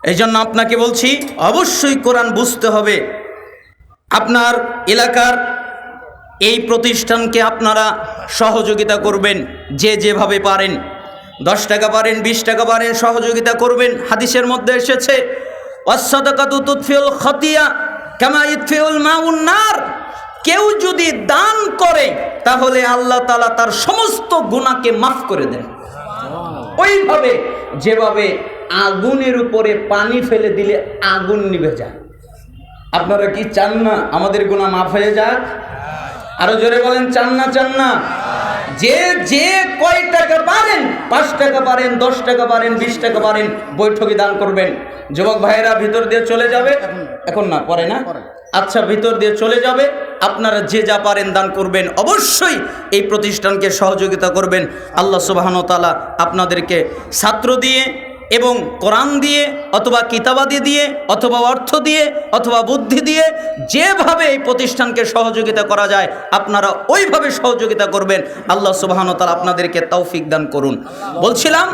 এই জন্য আপনাকে বলছি, অবশ্যই কোরআন বুঝতে হবে। আপনার এলাকার এই প্রতিষ্ঠানকে আপনারা সহযোগিতা করবেন, যে যেভাবে পারেন। 10 টাকা পারেন, 20 টাকা পারেন, সহযোগিতা করবেন। হাদিসের মধ্যে এসেছে, ওয়াসসাদাকাতু তুতফিউল খাতিয়া কামা ইতফিউল মাউন নার। কেউ যদি দান করে তাহলে আল্লাহ তাআলা তার সমস্ত গুনাহকে মাফ করে দেন, ওইভাবে যেভাবে আগুনের উপরে পানি ফেলে দিলে আগুন নিভে যায়। আপনারা কি চান না আমাদের গুনাহ মাফ হয়ে যাক? আরো জোরে বলেন, চান না? চান না? যে কয় টাকা পারেন, 5 টাকা পারেন, 10 টাকা পারেন, 20 টাকা পারেন, বৈঠকে দান করবেন। যুবক ভাইয়েরা ভিতর দিয়ে চলে যাবে, এখন না, পরে না, আচ্ছা, ভিতর দিয়ে চলে যাবে। আপনারা যে যা পারেন দান করবেন, অবশ্যই এই প্রতিষ্ঠানকে সহযোগিতা করবেন। আল্লাহ সুবহানাহু ওয়া তাআলা আপনাদেরকে ছাত্র দিয়ে এবং কোরআন দিয়ে অথবা কিতাবাদি দিয়ে অথবা অর্থ দিয়ে অথবা বুদ্ধি দিয়ে যেভাবে এই প্রতিষ্ঠানকে সহযোগিতা করা যায় আপনারা ওইভাবে সহযোগিতা করবেন। আল্লাহ সুবহানাহু ওয়া তাআলা আপনাদেরকে তৌফিক দান করুন। বলছিলাম,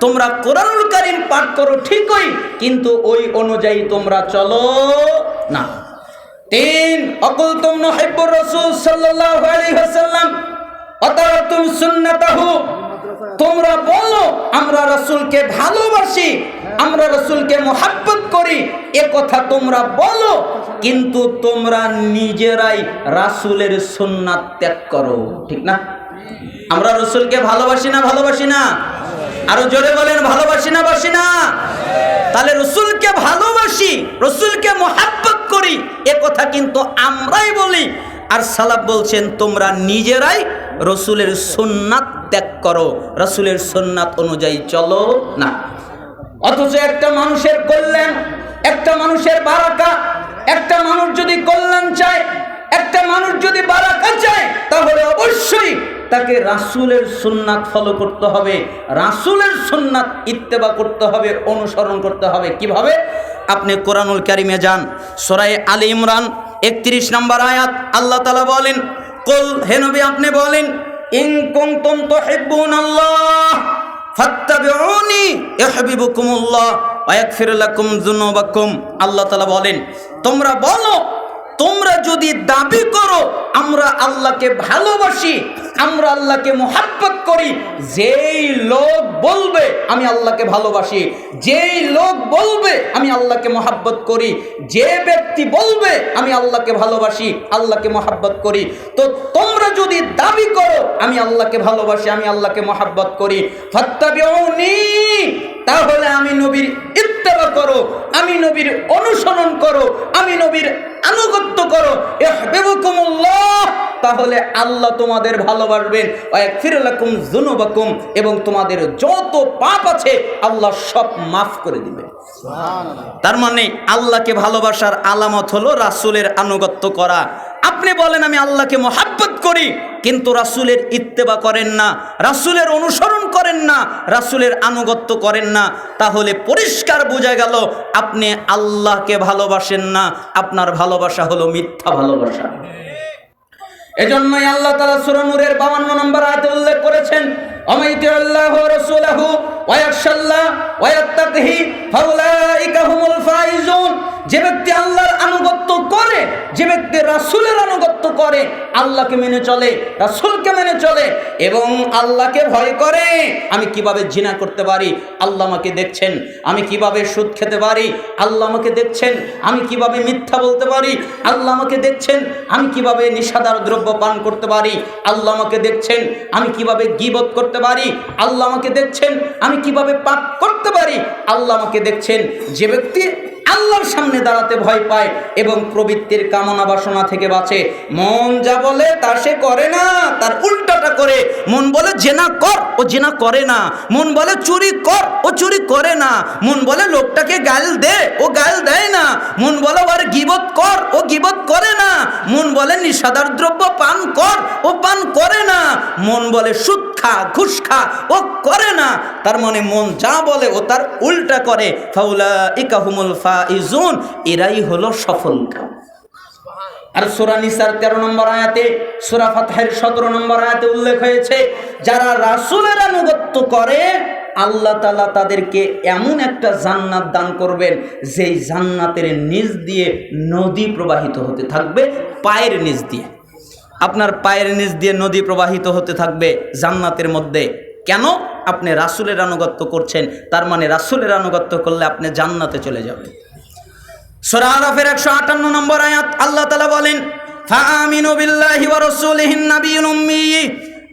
তোমরা কোরআনুল কারীম পাঠ করো ঠিকই, কিন্তু ওই অনুযায়ী তোমরা চলো না। 3 আকুলতুম নুহিব্বুর রাসূল সাল্লাল্লাহু আলাইহি ওয়াসাল্লাম আতারাতুম সুন্নাতাহু। তোমরা বলো আমরা রাসূলকে ভালোবাসি, আমরা রাসূলকে মুহাব্বত করি, এ কথা তোমরা বলো, কিন্তু তোমরা নিজেরাই রাসূলের সুন্নাত ত্যাগ করো, ঠিক না? আমরা রাসূলকে ভালোবাসি না? ভালোবাসি না? আরো জোরে বলেন, ভালোবাসি না? বাসি না? তাহলে রাসূলকে ভালোবাসি, রাসূলকে মুহাব্বত করি, এ কথা কিন্তু আমরাই বলি। আর সালাফ বলছেন তোমরা নিজেরাই রাসূলের সুন্নাত ত্যাগ করো, রাসূলের সুন্নাত অনুযায়ী চলো না। অথচ একটা মানুষের কল্যাণ, একটা মানুষের বারাকা, একটা মানুষ যদি কল্যাণ চায়, একটা মানুষ যদি বারাকা চায়, তাহলে অবশ্যই তাকে রাসূলের সুন্নাত ফলো করতে হবে, রাসূলের সুন্নাত ইত্তেবা করতে হবে, অনুসরণ করতে হবে। কিভাবে? আপনি কোরআনুল কারীমে যান, সূরা আলে ইমরান 31 নম্বর আয়াত, আল্লাহ তাআলা বলেন, কুল, হে নবী আপনি বলেন, ইন কুনতুম তুহিব্বুনাল্লাহ ফাত্তাবিউনি ইউহিব্বুকুমুল্লাহ ওয়া ইয়াগফির লাকুম যুনুবাকুম। আল্লাহ তাআলা বলেন, তোমরা বলো, তোমরা যদি দাবি করো আমরা আল্লাহকে ভালোবাসি, আমরা আল্লাহকে মুহাব্বত করি, যেই লোক বলবে আমি আল্লাহকে ভালোবাসি, যেই লোক বলবে আমি আল্লাহকে মুহাব্বত করি, যে ব্যক্তি বলবে আমি আল্লাহকে ভালোবাসি, আল্লাহকে মুহাব্বত করি, তো তোমরা যদি দাবি করো আমি আল্লাহকে ভালোবাসি, আমি আল্লাহকে মুহাব্বত করি, ফাত্তাবিউনি, তাহলে আমি নবীর ইত্তেবা করো, আমি নবীর অনুসরণ করো, আমি নবীর আনুগত্য করো, ইউহিব্বুকুমুল্লাহ, তাহলে আল্লাহ তোমাদের ভালোবাসবেন, ওয়া ইয়াগফির লাকুম যুনুবাকুম, এবং তোমাদের যত পাপ আছে আল্লাহ সব মাফ করে দিবেন। সুবহানাল্লাহ। তার মানে আল্লাহকে ভালোবাসার আলামত হলো রাসূলের আনুগত্য করা, আপনি বলেন আমি আল্লাহকে মহাব্বত করি, কিন্তু রাসূলের ইত্তেবা করেন না, রাসূলের অনুসরণ করেন না, রাসূলের আনুগত্য করেন না, তাহলে পরিষ্কার বোঝা গেল আপনি আল্লাহকে ভালোবাসেন না, আপনার ভালোবাসা হলো মিথ্যা ভালোবাসা। এজন্যই আল্লাহ তাআলা সূরা নূরের 52 নম্বর আয়াতে উল্লেখ করেছেন, আল্লাহু ওয়া রাসূলুহু ওয়া ইয়াখশাল্লাহ ওয়া ইয়াত্তাকিহি ফাউলাইকা হুমুল ফাইজুন। যে ব্যক্তি আল্লাহর আনুগত্য করে, যে ব্যক্তি রাসূলের আনুগত্য করে, আল্লাহকে মেনে চলে, রাসূলকে মেনে চলে এবং আল্লাহকে ভয় করে, আমি কিভাবে জিনা করতে পারি আল্লাহ আমাকে দেখছেন, আমি কিভাবে সুদ খেতে পারি আল্লাহ আমাকে দেখছেন, আমি কিভাবে মিথ্যা বলতে পারি আল্লাহ আমাকে দেখছেন, আমি কিভাবে নিশাদার দ্রব্য পান করতে পারি আল্লাহ আমাকে দেখছেন, আমি কিভাবে গীবত করতে পারি আল্লাহ আমাকে দেখছেন, আমি কিভাবে পাপ করতে পারি আল্লাহ আমাকে দেখছেন। যে ব্যক্তি আল্লাহর সামনে দাঁড়াতে ভয় পায় এবং প্রবৃত্তির কামনা বাসনা থেকে বাঁচে, মন যা বলে তা সে করে না, তার উল্টাটা করে। মন বলে জেনা কর, ও জেনা করে না। মন বলে চুরি কর, ও চুরি করে না। মন বলে লোকটাকে গাল দে, ও গাল দেয় না। মন বলে ওর গীবত কর, ও গীবত করে না। মন বলে নিশাদার দ্রব্য পান কর, ও পান করে না। মন বলে সুদ খা, ঘুষ খা, ও করে না। তার মানে মন যা বলে ও তার উল্টা করে। ফাউলাইকা হুমুল ফাইজুন, এরাই হলো সফল কাম। আর সূরা নিসার 13 নম্বর আয়াতে, সূরা ফাতহের 17 নম্বর আয়াতে উল্লেখ হয়েছে, যারা রাসূলের আনুগত্য করে আল্লাহ তাআলা তাদেরকে এমন একটা জান্নাত দান করবেন, যেই জান্নাতের নিচ দিয়ে নদী প্রবাহিত হতে থাকবে, পায়ের নিচ দিয়ে। আপনার পায়ের নিচ দিয়ে নদী প্রবাহিত হতে থাকবে জান্নাতের মধ্যে। কেন? আপনি রাসূলের আনুগত্য করছেন, তার মানে রাসূলের আনুগত্য করলে আপনি জান্নাতে চলে যাবেন। সূরা আরাফের 158 নম্বর আয়াত, আল্লাহ তাআলা বলেন, ফাআমিনু বিল্লাহি ওয়া রাসূলিহিন নাবিয়্যিল উম্মি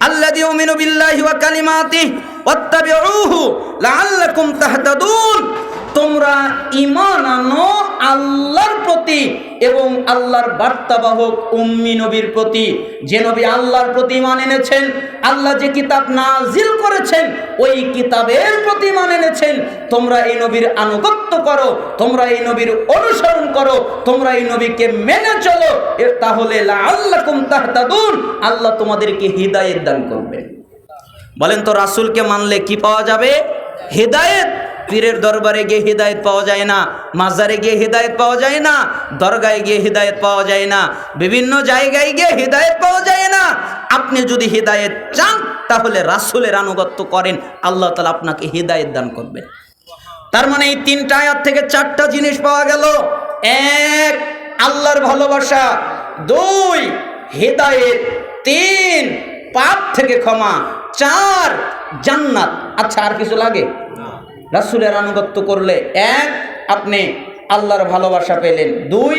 আল্লাযী ইউমিনু বিল্লাহি ওয়া কালিমাতিহি ওয়াত্তাবিউহু লাআল্লাকুম তাহতাদুন। তোমরা ঈমান আনো আল্লাহর প্রতি এবং আল্লাহর বার্তাবাহক উম্মি নবীর প্রতি। যে নবী আল্লাহর প্রতি ঈমান এনেছেন, আল্লাহ যে কিতাব নাজিল করেছেন ওই কিতাবের প্রতি ঈমান এনেছেন, তোমরা এই নবীর আনুগত্য করো, তোমরা এই নবীর অনুসরণ করো, তোমরা এই নবীকে মেনে চলো, তাহলে লাআল্লাকুম তাহতাদুন, আল্লাহ তোমাদেরকে হিদায়াত দান করবেন। বলেন তো রাসূলকে মানলে কি পাওয়া যাবে? হিদায়াত। পীরের দরবারে গিয়ে হিদায়াত পাওয়া যায় না, মাজারে গিয়ে হিদায়াত পাওয়া যায় না, দরগায় গিয়ে হিদায়াত পাওয়া যায় না, বিভিন্ন জায়গায় গিয়ে হিদায়াত পাওয়া যায় না। আপনি যদি হিদায়াত চান তাহলে রাসূলের আনুগত্য করেন, আল্লাহ তাআলা আপনাকে হিদায়াত দান করবেন। তার মানে এই 3টা আয়াত থেকে 4টা জিনিস পাওয়া গেল। 1, আল্লাহর ভালোবাসা। 2, হিদায়াত। 3, পাপ থেকে ক্ষমা। 4, জান্নাত। আচ্ছা, আর কিছু লাগে? রাসূলের আনুগত্য করলে 1, আপনি আল্লাহর ভালোবাসা পেলেন। 2,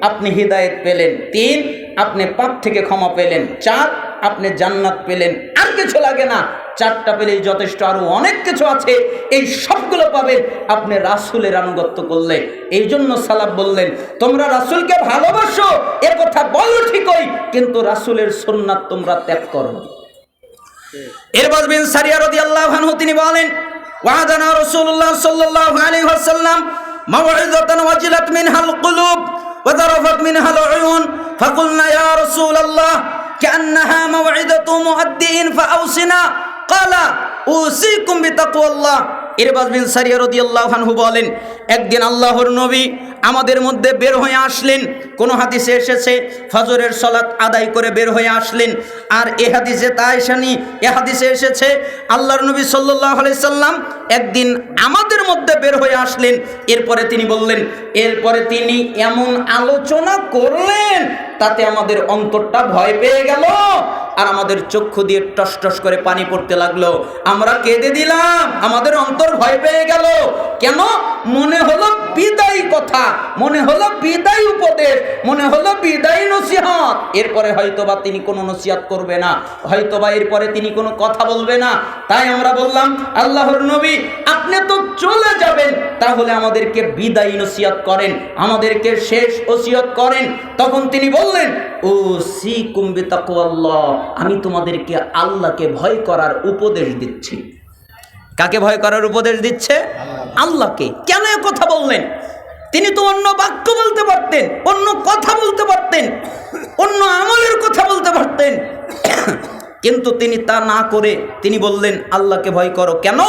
আপনি হিদায়াত পেলেন। 3, আপনি পাপ থেকে ক্ষমা পেলেন। 4, আপনি জান্নাত পেলেন। আর কিছু লাগে না। 4টা পেলেই যথেষ্ট। আরো অনেক কিছু আছে, এই সবগুলো পাবেন আপনি রাসূলের আনুগত্য করলে। এই জন্য সালাফ বললেন, তোমরা রাসূলকে ভালোবাসো, এ কথা বলো ঠিকই, কিন্তু রাসূলের সুন্নাত তোমরা ত্যাগ করো। ইরবাদ বিন সারিয়া রাদিয়াল্লাহু আনহু তিনি বলেন, ওয়াদানা রাসূলুল্লাহ সাল্লাল্লাহু আলাইহি ওয়াসাল্লাম মাওইযাতান ওয়াজিলাত মিনহাল কুলুব ওয়া যারাফাত মিনহাল উয়ুন ফাকুলনা ইয়া রাসূলুল্লাহ কান্নাহা মাওইযাতু মুআদ্দিন ফাআউসিনা ক্বালা উসিকুম বিতাকওয়াল্লাহ। ইরবাদ বিন সারিয়া রাদিয়াল্লাহু আনহু বলেন, একদিন আল্লাহর নবী আমাদের মধ্যে বের হয়ে আসলেন। কোন হাদিসে এসেছে ফজরের সালাত আদায় করে বের হয়ে আসলেন, আর এ হাদিসে তা এসেনি। এ হাদিসে এসেছে আল্লাহর নবী সাল্লাল্লাহু আলাইহি সাল্লাম একদিন আমাদের মধ্যে বের হয়ে আসলেন। এরপরে তিনি বললেন, এরপরে তিনি এমন আলোচনা করলেন তাতে আমাদের অন্তরটা ভয় পেয়ে গেল আর আমাদের চক্ষু দিয়ে টস টস করে পানি পড়তে লাগলো। আমরা কেঁদে দিলাম, আমাদের অন্তর ভয় পেয়ে গেল। কেন? মনে হলো বিদায়ী কথা, মনে হলো বিদায়ী উপদেশ, মনে হলো বিদায়ী নসিহত। এরপরে হয়তোবা তিনি কোনো নসিহত করবে না, হয়তোবা এরপরে তিনি কোনো কথা বলবে না। তাই আমরা বললাম, আল্লাহর নবী আপনি তো চলে যাবেন, তাহলে আমাদেরকে বিদায়ী নসিহত করেন, আমাদেরকে শেষ ওসিয়ত করেন। তখন তিনি বললেন, উসিকুম বিতাকওয়াল্লাহ, আমি তোমাদেরকে আল্লাহকে ভয় করার উপদেশ দিচ্ছি। কাকে ভয় করার উপদেশ দিচ্ছে? আল্লাহকে। কেন এ কথা বললেন? তিনি তো অন্য বাক্য বলতে পারতেন, অন্য কথা বলতে পারতেন, অন্য আমলের কথা বলতে পারতেন, কিন্তু তিনি তা না করে তিনি বললেন আল্লাহকে ভয় করো। কেন?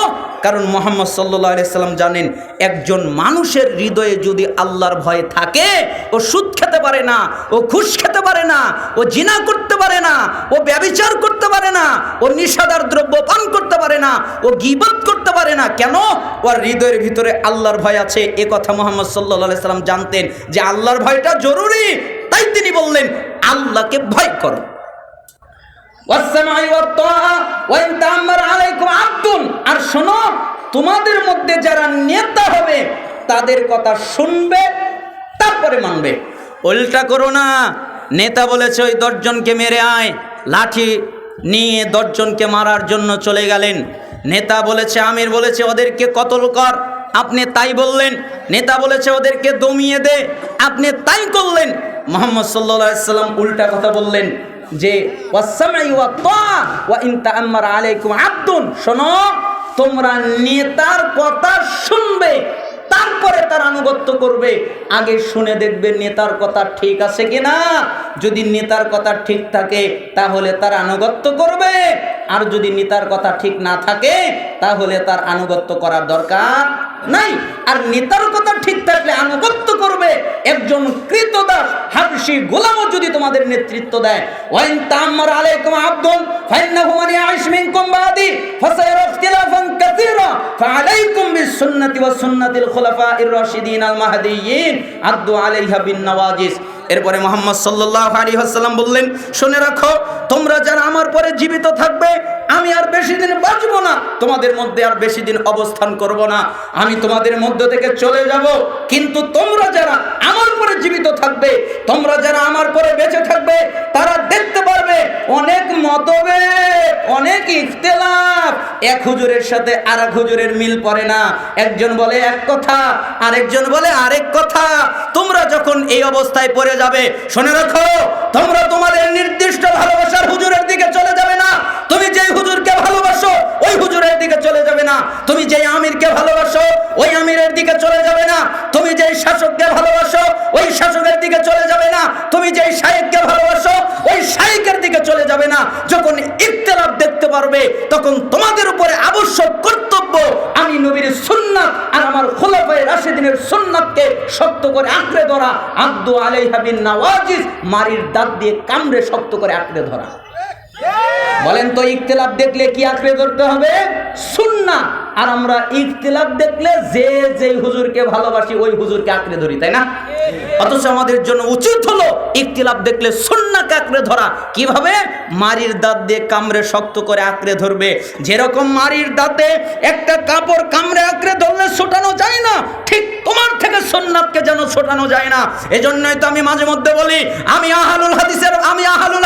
কারণ মুহাম্মদ সাল্লাল্লাহু আলাইহি সাল্লাম জানেন একজন মানুষের হৃদয়ে যদি আল্লাহর ভয় থাকে, ও সুদ খেতে পারে না, ও ঘুষ খেতে পারে না, ও জিনা করতে পারে না, ও ব্যভিচার করতে পারে না, ও নিশাদার দ্রব্য পান করতে পারে না, ও গীবত করতে পারে না। কেন? ওর হৃদয়ের ভিতরে আল্লাহর ভয় আছে। এ কথা মুহাম্মদ সাল্লাল্লাহু আলাইহি সাল্লাম জানতেন যে আল্লাহর ভয়টা জরুরি, তাই তিনি বললেন আল্লাহকে ভয় করো। আর শোনো, তোমাদের মধ্যে যারা নেতা হবে তাদের কথা শুনবে, তারপরে মানবে। উল্টা করো না। নেতা বলেছে ওই 10 জনকে মেরে আয়, লাঠি নিয়ে 10 জনকে মারার জন্য চলে গেলেন। নেতা বলেছে, আমির বলেছে ওদেরকে কতল কর, আপনি তাই বললেন। নেতা বলেছে ওদেরকে দমিয়ে দে, আপনি তাই করলেন। মুহাম্মদ সাল্লাল্লাহু আলাইহি সাল্লাম উল্টা কথা বললেন যে ওয়াসসামাই ওয়া তাআ ওয়া ইন তাআম্মারা আলাইকুম আবদুন, শোনো, তোমরা নেতার কথা শুনবে, তারপরে তার আনুগত্য করবে। আগে শুনে দেখবে নেতার কথা ঠিক আছে কিনা। যদি নেতার কথা ঠিক থাকে তাহলে তার আনুগত্য করবে, আর যদি নেতার কথা ঠিক না থাকে তাহলে তার আনুগত্য করার দরকার নাই। আর নেতার কথা ঠিক থাকলে আনুগত্য করবে। একজন কৃতদাস হাবশী গোলামও যদি তোমাদের নেতৃত্ব দেয়, ওয়াইন তাআম্মারা আলাইকুম আবদুন ফাইন্নাহু মান ইয়াইশ মিনকুম বাদি ফাসায়ারা ইখতিলাফান কাসীরা ফাআলাইকুম বিসুন্নতি ওয়া সুন্নাতিল খুলাফাইর রাশিদিন আল মাহদিয়্যিন আদ্দু আলাইহা বিন নওয়াজিস। এরপরে মুহাম্মদ সাল্লাল্লাহু আলাইহি ওয়াসাল্লাম বললেন, শুনে রাখো, তোমরা যারা আমার পরে জীবিত থাকবে, আমি আর বেশি দিন বাঁচব না, তোমাদের মধ্যে আর বেশি দিন অবস্থান করব না, আমি তোমাদের মধ্য থেকে চলে যাব। কিন্তু তোমরা যারা আমার পরে জীবিত থাকবে, তোমরা যারা আমার পরে বেঁচে থাকবে, তারা দেখতে পারবে অনেক মতভেদ, অনেক ইখতিলাফ। এক হুজুরের সাথে আর এক হুজুরের মিল পড়ে না, একজন বলে এক কথা, আরেকজন বলে আরেক কথা। তোমরা যখন এই অবস্থায় পড়ে যাবে, শুনে রাখো, তোমরা তোমাদের নির্দিষ্ট ভালোবাসার হুজুরের দিকে চলে যাবে না। তুমি যেই হুজুরকে ভালোবাসো ওই হুজুরের দিকে চলে যাবে না। তুমি যেই আমিরকে ভালোবাসো ওই আমিরের দিকে চলে যাবে না। তুমি যেই শাসককে ভালোবাসো ওই শাসকের দিকে চলে যাবে না। তুমি যেই শায়েখকে ভালোবাসো ওই শায়েখের দিকে চলে যাবে না। যখন ইখতিলাফ দেখতে পারবে, তখন তোমাদের উপরে আবশ্যক কর্তব্য আমি নবীর সুন্নাত আর আমার খুলাফায়ে রাশিদিনের সুন্নাতকে শক্ত করে আঁকড়ে ধরা। আদ্দু আলাইহা বিন নওয়াজিস, মারির দাঁত দিয়ে কামড়ে শক্ত করে আঁকড়ে ধরা। বলেন তো, ইখতিলাফ দেখলে কি আঁকড়ে ধরতে হবে? সুন্নাহ। আর আমরা ইখতিলাফ দেখলে যে যেই হুজুরকে ভালোবাসি ওই হুজুরকে আঁকড়ে ধরি, তাই না? অথচ আমাদের জন্য উচিত হলো ইখতিলাফ দেখলে সুন্নাহকে আঁকড়ে ধরা। কিভাবে? মারির দাঁত দিয়ে কামড়ে শক্ত করে আঁকড়ে ধরবে। যেরকম মারির দাঁতে একটা কাপড় কামড়ে আঁকড়ে ধরলে ছোটানো যায় না, ঠিক তোমার থেকে সুন্নাতকে যেন ছোটানো যায় না। এজন্যই তো আমি মাঝে মধ্যে বলি, আমি আহলুল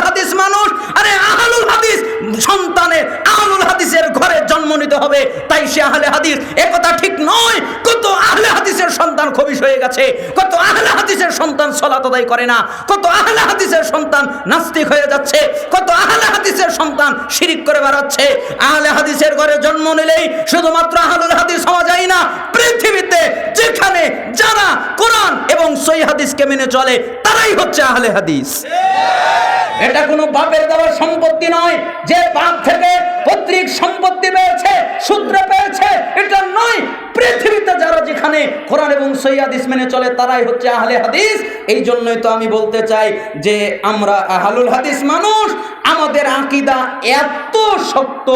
হাদিস মানুষ। আরে আহলুল হাদিস সন্তানের আহলুল হাদিসের ঘরে জন্ম নিতে হবে, তাই সে আহলে হাদিস। একথা ঠিক নয়। কত আহলে হাদিসের সন্তান খবিশ হয়ে গেছে, কত আহলে হাদিসের সন্তান সালাত আদায় করে না, কত আহলে হাদিসের সন্তান নাস্তিক হয়ে যাচ্ছে, কত আহলে হাদিসের সন্তান শিরিক করে বেড়াচ্ছে। আহলে হাদিসের ঘরে জন্ম নিলেই শুধুমাত্র আহলুল হাদিস হওয়া যায় না। পৃথিবীতে যেখানে যারা কোরআন এবং সহিহ হাদিসকে মেনে চলে তারাই হচ্ছে আহলে হাদিস। এটা কোনো বাপের দেওয়া সম্পত্তি নয়, যে বাপ থেকে পৈতৃক সম্পত্তি পেয়েছে, সূত্র পেয়েছে, এটা নয়। পৃথিবীতে যারা যেখানে কোরআন এবং সহিহ হাদিস মেনে চলে তারাই হচ্ছে আহলে হাদিস। এই জন্যই তো আমি বলতে চাই যে আমরা আহলুল হাদিস মানুষ। আমাদের আকীদা এত শক্ত,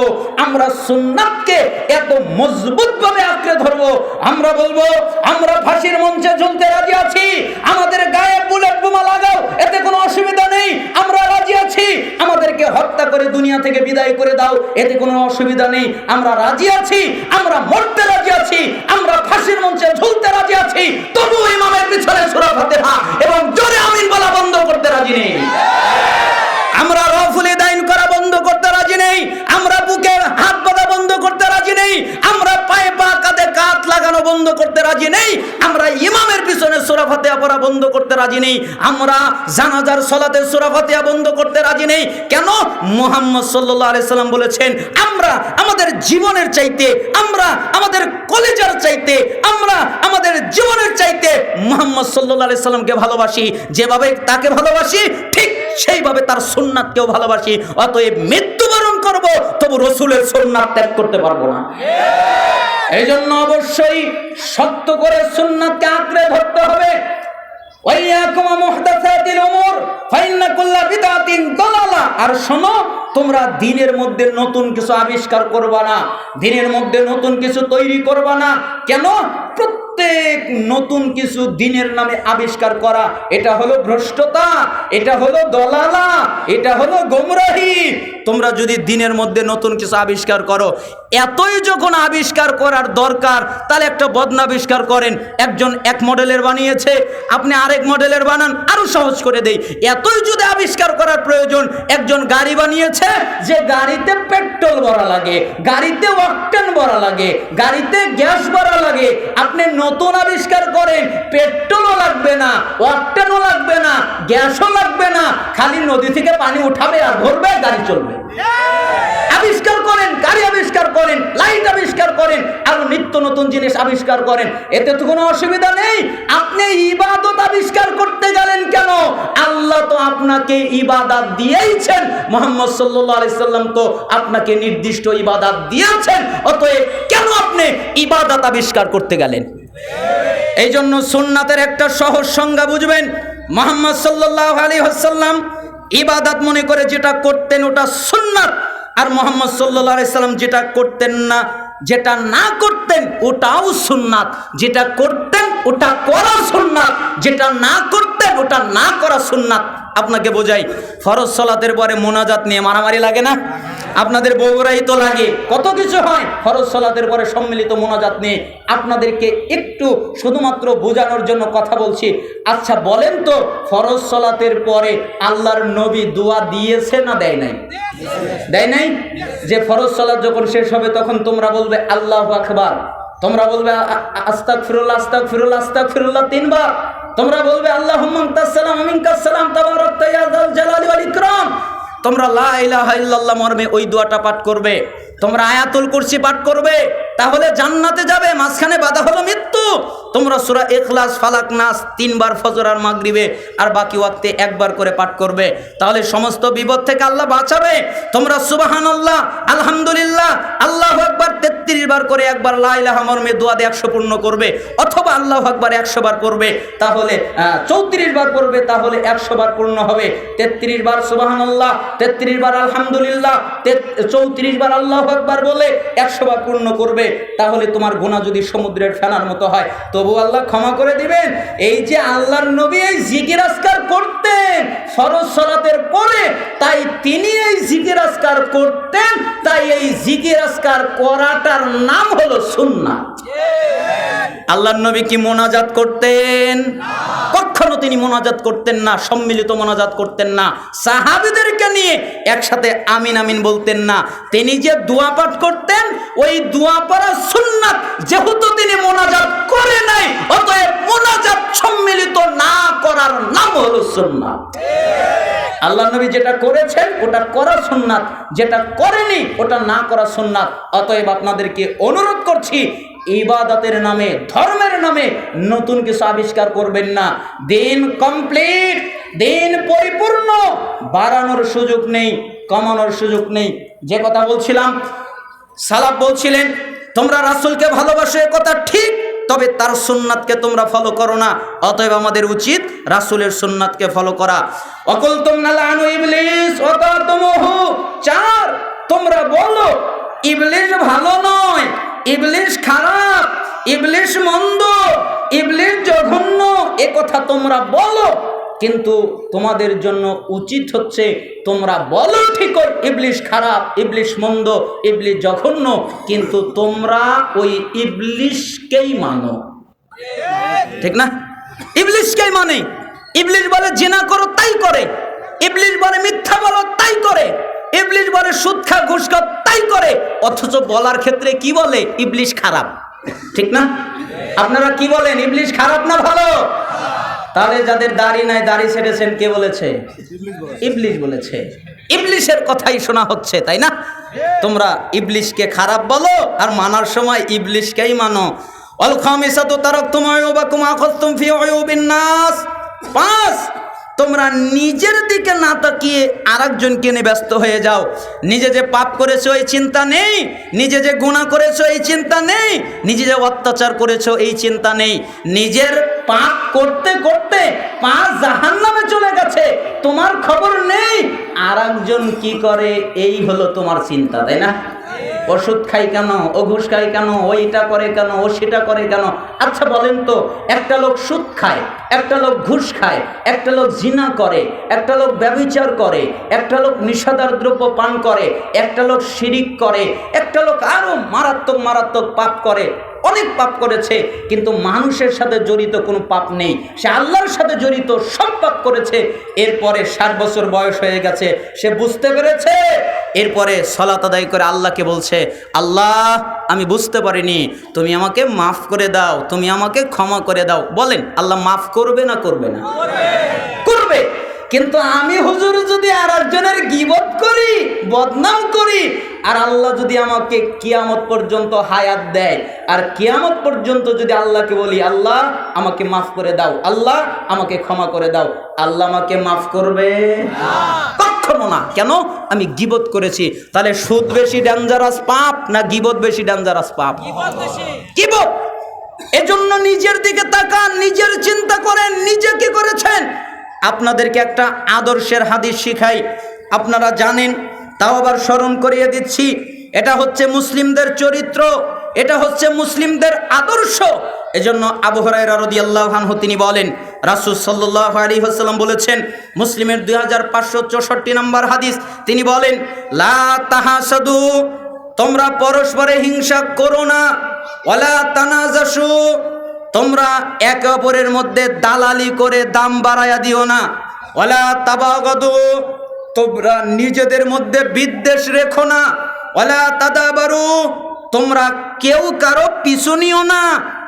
আমরা সুন্নাতকে এত মজবুত ভাবে আঁকড়ে ধরবো। আমরা বলবো আমরা ফাঁসির মঞ্চে ঝুলতে রাজি আছি, আমাদের গায়ে বুলেট বোমা লাগাও, এতে কোনো অসুবিধা নেই, আমরা রাজি আছি। আমাদেরকে হত্যা করে দুনিয়া থেকে বিদায় করে দাও, এতে কোনো অসুবিধা নেই, আমরা রাজি আছি। আমরা মরতে রাজি আছি, আমরা ফাঁসির মঞ্চে ঝুলতে রাজি আছি, তবু ইমামের পিছনে সূরা ফাতিহা এবং জোরে আমিন বলা বন্ধ করতে রাজি নেই। আমরা রফুল দাইন করা বন্ধ করতে রাজি নেই, আমরা বুকে হাত বাঁধা বন্ধ করতে রাজি নেই, আমরা পায়ে পা কাঁধে কাঁধ লাগানো বন্ধ করতে রাজি নেই, আমরা ইমামের পিছনে সূরা ফাতিহা পড়া বন্ধ করতে রাজি নেই, আমরা জানাজার সালাতে সূরা ফাতিহা বন্ধ করতে রাজি নেই। কেন? মুহাম্মদ সাল্লাল্লাহু আলাইহি সাল্লাম বলেছেন, আমরা আমাদের জীবনের চাইতে, আমরা আমাদের কলেজার চাইতে, আমরা আমাদের জীবনের চাইতে মুহাম্মদ সাল্লাল্লাহু আলাইহি সাল্লামকে ভালোবাসি, যেভাবে তাকে ভালোবাসি ঠিক সেইভাবে তার সুন্নাতকেও ভালোবাসি। অতএব মৃত্যুবরণ করব, তবু রসুলের সুন্নাত ত্যাগ করতে পারবো না। এই জন্য অবশ্যই শক্ত করে সুন্নাতকে আঁকড়ে ধরতে হবে। ওয়াইয়াকুম মুহদাসাতিল উমুর ফাইন্না কুল্লা বিদআতিন দালালা। আর শোনো, তোমরা দিনের মধ্যে নতুন কিছু আবিষ্কার করবা না, দিনের মধ্যে নতুন কিছু তৈরি করবা না। কেন? প্রত্যেক নতুন কিছু দিনের নামে আবিষ্কার করা, এটা হলো ভ্রষ্টতা, এটা হলো দলালা, এটা হলো গোমরাহি। তোমরা যদি দিনের মধ্যে নতুন কিছু আবিষ্কার করো, এতই যখন আবিষ্কার করার দরকার, তাহলে একটা বদনা আবিষ্কার করেন। একজন এক মডেলের বানিয়েছে, আপনি আরেক মডেলের বানান, আরো সহজ করে দেই। এতই যদি আবিষ্কার করার প্রয়োজন, একজন গাড়ি বানিয়েছে যে গাড়িতে পেট্রোল ভরা লাগে, গাড়িতে অকটেন ভরা লাগে, গাড়িতে গ্যাস ভরা লাগে। আপনি নতুন আবিষ্কার করেন, পেট্রোলও লাগবে না, অকটেনও লাগবে না, গ্যাসও লাগবে না, খালি নদী থেকে পানি উঠাবে আর ভরবে, গাড়ি চলবে। আবিষ্কার করেন, গাড়ি আবিষ্কার করেন, লাইট আবিষ্কার করেন, আর নিত্য নতুন জিনিস আবিষ্কার করেন, এতে তো কোনো অসুবিধা নেই। আপনি ইবাদত আবিষ্কার করতে গেলেন কেন? আল্লাহ তো আপনাকে ইবাদত দিয়েইছেন, মুহাম্মদ সাল্লাল্লাহু আলাইহি সাল্লাম তো আপনাকে নির্দিষ্ট ইবাদত দিয়েছেন। অতএব কেন আপনি ইবাদত আবিষ্কার করতে গেলেন? এই জন্য সুন্নাতের একটা সহজ সংজ্ঞা বুঝবেন। মুহাম্মদ সাল্লাল্লাহু আলাইহি ওয়াসাল্লাম ইবাদত মনে করে যেটা করতেন ওটা সুন্নাত, আর মুহাম্মদ সাল্লাল্লাহু আলাইহি সাল্লাম যেটা করতেন না, যেটা না করতেন ওটাও সুন্নাত। যেটা করতেন ওটা করা সুন্নাত, যেটা না করতেন ওটা না করা সুন্নাত। আপনাকে বোঝাই, ফরজ সালাতের পরে মোনাজাত নিয়ে মারামারি লাগে না? আপনাদের বগুড়াই তো লাগে, কত কিছু হয় ফরজ সালাতের পরে সম্মিলিত মোনাজাত নিয়ে। আপনাদেরকে একটু শুধুমাত্র বোঝানোর জন্য কথা বলছি। আচ্ছা বলেন তো, ফরজ সালাতের পরে আল্লাহর নবী দোয়া দিয়েছে না দেয় নাই? দেয় নাই? যে ফরজ সালাত যখন শেষ হবে তখন তোমরা বলবে আল্লাহু আকবার, তোমরা বলবে আস্তাগফিরুল্লাহ আস্তাগফিরুল্লাহ আস্তাগফিরুল্লাহ 3 বার, তোমরা বলবে আল্লাহুম্মা আনতাস সালাম ওয়া মিনকাস সালাম তাবারাকতা ইয়া যাল জালালি ওয়াল ইকরাম। তোমরা লা ইলাহা ইল্লাল্লাহ মর্মে ওই দোয়াটা পাঠ করবে, তোমরা আয়াতুল কুরসি পাঠ করবে, তাহলে জান্নাতে যাবে। মাঝখানে বাধা হলো মৃত্যু। তোমরা সূরা ইখলাস, ফালাক, নাস 3 বার ফজর আর মাগরিবে আর বাকি ওয়াক্তে 1 বার করে পাঠ করবে, তাহলে সমস্ত বিপদ থেকে আল্লাহ বাঁচাবে। তোমরা সুবহানাল্লাহ, আলহামদুলিল্লাহ, আল্লাহু আকবার 33 বার করে একবার লা ইলাহা মর্মে দোয়া দিয়ে 100 পূর্ণ করবে, অথবা আল্লাহু আকবার 100 বার করবে, তাহলে 34 বার করবে, তাহলে 100 বার পূর্ণ হবে। 33 বার সুবহানাল্লাহ, 33 বার আলহামদুলিল্লাহ, 34 বার আল্লাহু আকবার বলে 100 বার পূর্ণ করবে, তাহলে তোমার গুনাহ যদি সমুদ্রের ফেনার মতো হয় তবু আল্লাহ ক্ষমা করে দিবেন। এই যে আল্লাহর নবী এই জিকির আজকার করতেন ফরজ সালাতের পরে, তাই তিনি এই জিকির আজকার করতেন, তাই এই জিকির আজকার করাটার নাম হলো সুন্নাত। আল্লাহর নবী কি মোনাজাত করতেন? কখনো তিনি মোনাজাত করতেন না, সম্মিলিত মোনাজাত করতেন না, সাহাবীদেরকে নিয়ে একসাথে আমিন আমিন বলতেন না। তিনি যে দোয়া পাঠ করতেন ওই দোয়া পড়া সুন্নাত, যেহেতু তিনি মোনাজাত করে নাই, অতএব মোনাজাত সম্মিলিত না করার নাম হলো সুন্নাত। আল্লাহর নবী যেটা করেছেন ওটা করা সুন্নাত, যেটা করেনি ওটা না করা সুন্নাত। অতএব আপনাদেরকে অনুরোধ করছি, ইবাদতের নামে, ধর্মের নামে নতুন কিছু আবিষ্কার করবেন না। দিন কমপ্লিট, দিন পরিপূর্ণ, বাড়ানোর সুযোগ নেই, কমানোর সুযোগ নেই। যে কথা বলছিলাম, সালাফ বলছিলেন তোমরা রাসূলকে ভালোবাসো, এ কথা ঠিক, তবে তার সুন্নাতকে তোমরা ফলো করো না। অতএব আমাদের উচিত রাসূলের সুন্নাতকে ফলো করা। অকুলতুম নালানু ইবলিস ওয়াতাতুমুহু। 4, তোমরা বলো ইবলিস ভালো নয়, ইবলিস খারাপ, ইবলিস মন্দ, ইবলিস জঘন্য, এ কথা তোমরা বলো, কিন্তু তোমাদের জন্য উচিত হচ্ছে তোমরা বলো ঠিকই ইবলিস খারাপ, ইবলিস মন্দ, ইবলিস জঘন্য, কিন্তু তোমরা ওই ইবলিসকেই মানো। ঠিক না? ইবলিসকেই মানে। ইবলিস বলে জিনা করো, তাই করে। ইবলিস বলে মিথ্যা বলো, তাই করে। ইবলিস বলে সুদ খা, ঘুষ খা, তাই করে। অথচ বলার ক্ষেত্রে কি বলে? ইবলিস খারাপ। ঠিক না? আপনারা কি বলেন, ইবলিস খারাপ না ভালো? তাহলে যাদের দাড়ি নাই, দাড়ি ছেড়েছেন, কে বলেছে? ইবলিস বলেছে। ইবলিসের কথাই শোনা হচ্ছে, তাই না? তোমরা ইবলিসকে খারাপ বলো আর মানার সময় ইবলিসকেই মানো। ওয়াল খামিসাতু তারাকতুম আয়ুবাকুম আখাযতুম ফি আয়ুবিন নাস। 5, তোমরা নিজের দিকে না তাকিয়ে আরেকজনকে নিয়ে ব্যস্ত হয়ে যাও। নিজে যে পাপ করেছো এই চিন্তা নেই, নিজে যে গুনাহ করেছো এই চিন্তা নেই, নিজে যে অত্যাচার করেছো এই চিন্তা নেই। নিজের পাপ করতে করতে পা জাহান্নামে চলে গেছে, তোমার খবর নেই। আরেকজন কি করে এই হলো তোমার চিন্তা, তাই না? ওষুধ খাই কেন, ও ঘুষ খাই কেন, ও এটা করে কেন, ও সেটা করে কেন। আচ্ছা বলেন তো, একটা লোক সুদ খায়, একটা লোক ঘুষ খায়, একটা লোক জিনা করে, একটা লোক ব্যভিচার করে, একটা লোক নিষাদার দ্রব্য পান করে, একটা লোক শিরিক করে, একটা লোক আরো মারাত্মক মারাত্মক পাপ করে, অনেক পাপ করেছে, কিন্তু মানুষের সাথে জড়িত কোনো পাপ নেই, সে আল্লাহর সাথে জড়িত সব পাপ করেছে। এরপরে 60 বছর বয়স হয়ে গেছে, সে বুঝতে পেরেছে, এরপরে সালাত আদায় করে আল্লাহকে বলছে, আল্লাহ আমি বুঝতে পারিনি, তুমি আমাকে মাফ করে দাও, তুমি আমাকে ক্ষমা করে দাও। বলেন আল্লাহ মাফ করবে না করবে না? করবে। কিন্তু আমি হুজুর যদি আর একজনের গীবত করি, বদনাম করি, আর আল্লাহ যদি আমাকে কিয়ামত পর্যন্ত হায়াত দেয়, আর কিয়ামত পর্যন্ত যদি আল্লাহকে বলি আল্লাহ আমাকে মাফ করে দাও, আল্লাহ আমাকে ক্ষমা করে দাও, আল্লাহ আমাকে মাফ করবে না? কখনো না। কেন? আমি গীবত করেছি। তাহলে সুদ বেশি ডেঞ্জারাস পাপ না গীবত বেশি ডেঞ্জারাস পাপ? গীবত। এজন্য নিজের দিকে তাকান, নিজের চিন্তা করেন, নিজে কি করেছেন। আপনাদেরকে একটা আদর্শের হাদিস শিখাই, আপনারা জানেন, তাও আবার স্মরণ করিয়ে দিচ্ছি। এটা হচ্ছে মুসলিমদের চরিত্র, এটা হচ্ছে মুসলিমদের আদর্শ। এজন্য আবু হুরায়রা রাদিয়াল্লাহু আনহু তিনি বলেন, রাসূল সাল্লাল্লাহু আলাইহি ওয়াসাল্লাম বলেছেন, মুসলিমের 2564 নম্বর হাদিস, তিনি বলেন, লা তাহাসাদু, তোমরা পরস্পরে হিংসা করো না, ওয়ালা তানাজাসু, তোমরা একে অপরের মধ্যে দালালি করে দাম বাড়ায়া দিও না, ওয়ালা তাবাগাদু, তোমরা নিজেদের মধ্যে বিদ্বেষ রেখো না, ওয়ালা তাদাবারু, তোমরা কেউ কারো পিছু নিও না।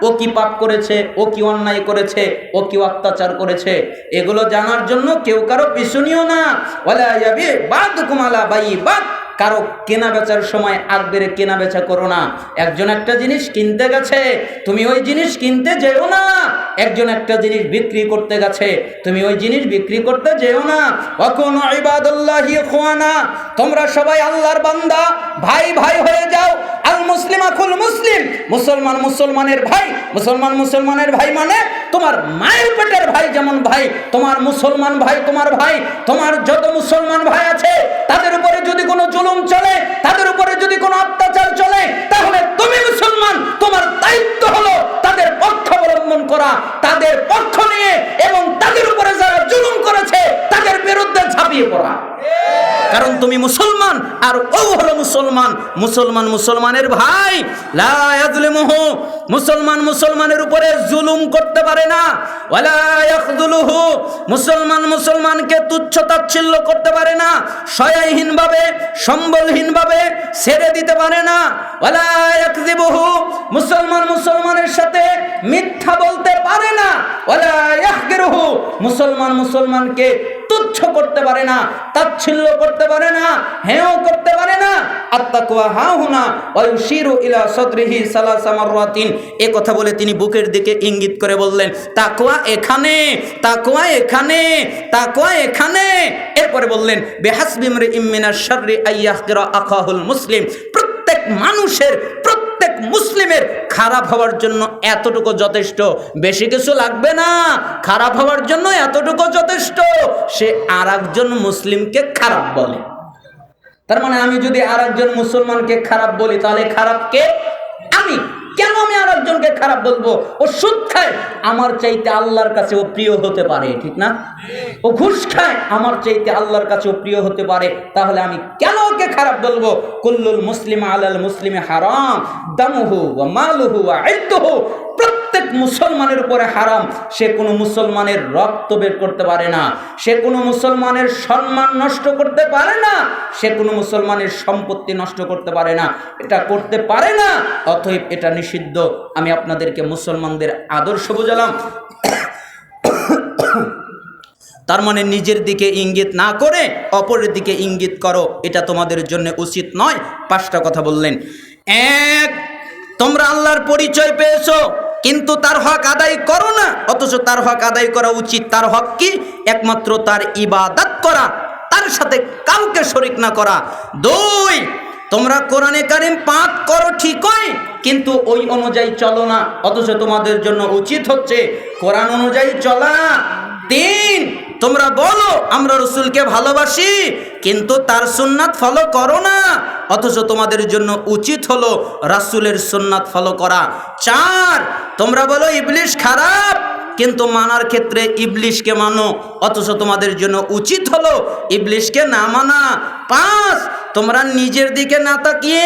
ও কি পাপ করেছে, ও কি অন্যায় করেছে, ও কি অত্যাচার করেছে, এগুলো জানার জন্য কেউ কারো পিছু নিও না। ওয়ালা ইয়াবি বাদুকুম আলা বাইবাদ, কারো কেনা বেচার সময় আগ বেড়ে কেনা বেচা করো না। একজন একটা জিনিস কিনতে গেছে, তুমি ওই জিনিস কিনতে যেও না। একজন একটা জিনিস বিক্রি করতে গেছে, তুমি ওই জিনিস বিক্রি করতে যেও না। ওয়াকুনু ইবাদাল্লাহি ইখওয়ানা, তোমরা সবাই আল্লাহর বান্দা, ভাই ভাই হয়ে যাও। আল মুসলিম আখুল মুসলিম, মুসলমান মুসলমানের ভাই, মুসলমান মুসলমানের ভাই মানে তোমার মায়ের পেটের ভাই যেমন ভাই, তোমার মুসলমান ভাই তোমার ভাই। তোমার যত মুসলমান ভাই আছে তাদের উপরে যদি কোনো জুলুম চলে, তাদের উপরে যদি কোনো অত্যাচার চলে, তাহলে তুমি মুসলমান, তোমার দায়িত্ব হলো তাদের পক্ষ অবলম্বন করা, তাদের পক্ষ নিয়ে এবং তাদের উপরে যারা জুলুম করেছে তাদের বিরুদ্ধে ঝাঁপিয়ে পড়া। কারণ তুমি মুসলমান আর ও হলো মুসলমান, মুসলমান মুসলমানের ভাই। লা ইয়াজলিমুহু, মুসলমান মুসলমানের উপরে জুলুম করতে পারে না। ওয়ালা ইয়াখযুলুহু, মুসলমান মুসলমানকে তুচ্ছ তাচ্ছিল্য করতে পারে না, সহায়হীন ভাবে সম্বলহীন ভাবে ছেড়ে দিতে পারে না। ওয়ালা ইয়াকযিবুহু, মুসলমান মুসলমানের সাথে মিথ্যা বলতে পারে না। ওয়ালা ইয়াহকিরুহু, মুসলমান মুসলমানকে তুচ্ছ করতে পারে না, তাচ্ছিল্য করতে পারে না, হেয় করতে পারে না। আত্তাকওয়া হাহুনা ওয়া ইউশিরু ইলা সাদরিহি সালাসা মাররাতিন, এই কথা বলে তিনি বুকের দিকে ইঙ্গিত করে বললেন, তাকওয়া এখানে, তাকওয়া এখানে, তাকওয়া এখানে। এরপরে বললেন, বিহাসবি ইমরিইম মিনাশ শাররি আইয়াহকিরা আখাহুল মুসলিম, প্রত্যেক মানুষের, প্রত্যেক মুসলিমের খারাপ হওয়ার জন্য এতটুকু যথেষ্ট, বেশি কিছু লাগবে না। খারাপ হওয়ার জন্য এতটুকু যথেষ্ট, সে আর একজন মুসলিমকে খারাপ বলে। তার মানে আমি যদি আর একজন মুসলমানকে খারাপ বলি, তাহলে খারাপ কে? আমি। কেন আমি আর একজনকে খারাপ বলবো? ও সুদ খায়, আমার চাইতে আল্লাহর কাছে ও প্রিয় হতে পারে, ঠিক না? ও ঘুষ খায়, আমার চাইতে আল্লাহর কাছে ও প্রিয় হতে পারে, তাহলে আমি কেন ওকে খারাপ বলবো? কুল্লুল মুসলিম আলাল মুসলিমে হারাম দামুহু ওয়া মালুহু ওয়া ইরদুহু, প্রত্যেক মুসলমানের উপরে হারাম। সে কোনো মুসলমানের রক্ত বের করতে পারে না, সে কোনো মুসলমানের সম্মান নষ্ট করতে পারে না, সে কোনো মুসলমানের সম্পত্তি নষ্ট করতে পারে না, এটা করতে পারে না, অতএব এটা নিষিদ্ধ। আমি আপনাদেরকে মুসলমানদের আদর্শ বোঝালাম। তার মানে নিজের দিকে ইঙ্গিত না করে অপরের দিকে ইঙ্গিত করো, এটা তোমাদের জন্য উচিত নয়। 5টা কথা বললেন। 1, তোমরা আল্লাহর পরিচয় পেয়েছো, কিন্তু তার হক আদায় করো না। অথচ তার হক আদায় করা উচিত। তার হক কি? একমাত্র তার ইবাদত করা, তার সাথে কাউকে শরীক না করা। 2, তোমরা কোরআনে কারিম পাঠ করো ঠিকই, কিন্তু ওই অনুযায়ী চলো না। অথচ তোমাদের জন্য উচিত হচ্ছে কোরআন অনুযায়ী চলা। 3, তোমরা বলো আমরা রাসূলকে ভালোবাসি, কিন্তু তার সুন্নাত ফলো করো না। অথচ তোমাদের জন্য উচিত হলো রাসূলের সুন্নাত ফলো করা। 4, তোমরা বলো ইবলিশ খারাপ, কিন্তু মানার ক্ষেত্রে ইবলিশকে মানো। অথচ তোমাদের জন্য উচিত হলো ইবলিশকে না মানা। 5, তোমরা নিজের দিকে না তাকিয়ে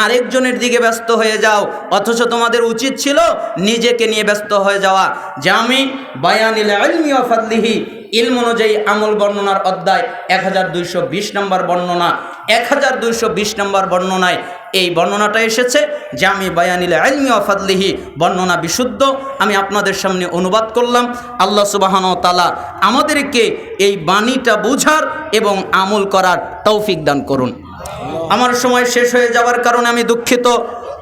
আরেকজনের দিকে ব্যস্ত হয়ে যাও। অথচ তোমাদের উচিত ছিল নিজেকে নিয়ে ব্যস্ত হয়ে যাওয়া। জামি বায়ানিল ইলমি ওয়া ফাদলিহি, ইলম অনুযায়ী আমল বর্ণনার অধ্যায় 1220 নম্বর বর্ণনা। 1220 নম্বর বর্ণনায় এই বর্ণনাটা এসেছে। জামি বায়ানিল ইলমি ওয়া ফাদলিহি, বর্ণনা বিশুদ্ধ। আমি আপনাদের সামনে অনুবাদ করলাম। আল্লাহ সুবহানাহু ওয়া তাআলা আমাদেরকে এই বাণীটা বোঝার এবং আমল করার তৌফিক দান করুন। আমার সময় শেষ হয়ে যাওয়ার কারণে আমি দুঃখিত।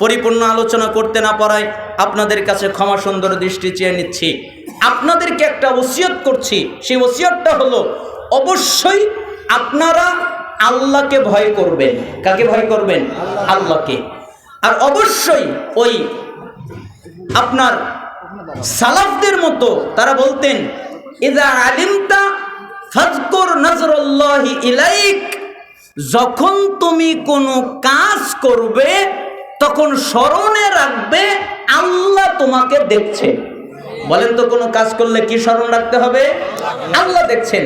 পরিপূর্ণ আলোচনা করতে না পারায় আপনাদের কাছে ক্ষমা সুন্দর দৃষ্টি চেয়ে নিচ্ছি। আপনাদেরকে একটা ওসিয়ত করছি, সেই ওসিয়তটা হলো অবশ্যই আপনারা আল্লাহকে ভয় করবেন। কাকে ভয় করবেন? আল্লাহকে। আর অবশ্যই ওই আপনার সালাফদের মতো তারা বলতেন, ইযা আলিমতা ফাযকুর নাজরাল্লাহি ইলাইক, যখন তুমি কোনো কাজ করবে তখন স্মরণে রাখবে আল্লাহ তোমাকে দেখছে। বলেন তো, কোনো কাজ করলে কি স্মরণ রাখতে হবে? আল্লাহ দেখছেন।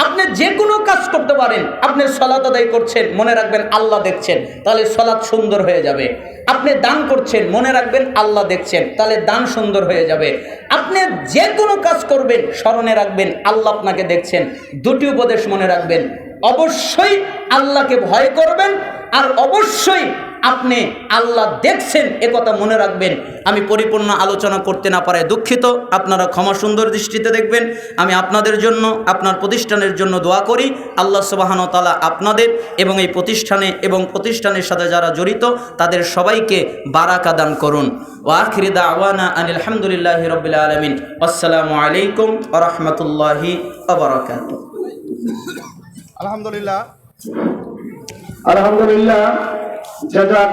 আপনি যে কোনো কাজ করতে পারেন। আপনি সালাত আদায় করছেন, মনে রাখবেন আল্লাহ দেখছেন, তাহলে সালাত সুন্দর হয়ে যাবে। আপনি দান করছেন, মনে রাখবেন আল্লাহ দেখছেন, তাহলে দান সুন্দর হয়ে যাবে। আপনি যে কোনো কাজ করবেন, স্মরণে রাখবেন আল্লাহ আপনাকে দেখছেন। 2টি উপদেশ মনে রাখবেন, অবশ্যই আল্লাহকে ভয় করবেন, আর অবশ্যই আপনি আল্লাহ দেখছেন, একথা মনে রাখবেন। আমি পরিপূর্ণ আলোচনা করতে না পারায় দুঃখিত। আপনারা ক্ষমা সুন্দর দৃষ্টিতে দেখবেন। আমি আপনাদের জন্য, আপনার প্রতিষ্ঠানের জন্য দোয়া করি। আল্লাহ সুবহানাহু ওয়া তাআলা আপনাদের এবং এই প্রতিষ্ঠানে এবং প্রতিষ্ঠানের সাথে যারা জড়িত তাদের সবাইকে বারাকা দান করুন। ওয়া আখিরি দাওয়ানা আনিল হামদুলিল্লাহি রাব্বিল আলামিন। আসসালামু আলাইকুম ওয়া রাহমাতুল্লাহি ওয়া বারাকাতুহু। আলহামদুলিল্লাহ, আলহামদুলিল্লাহ।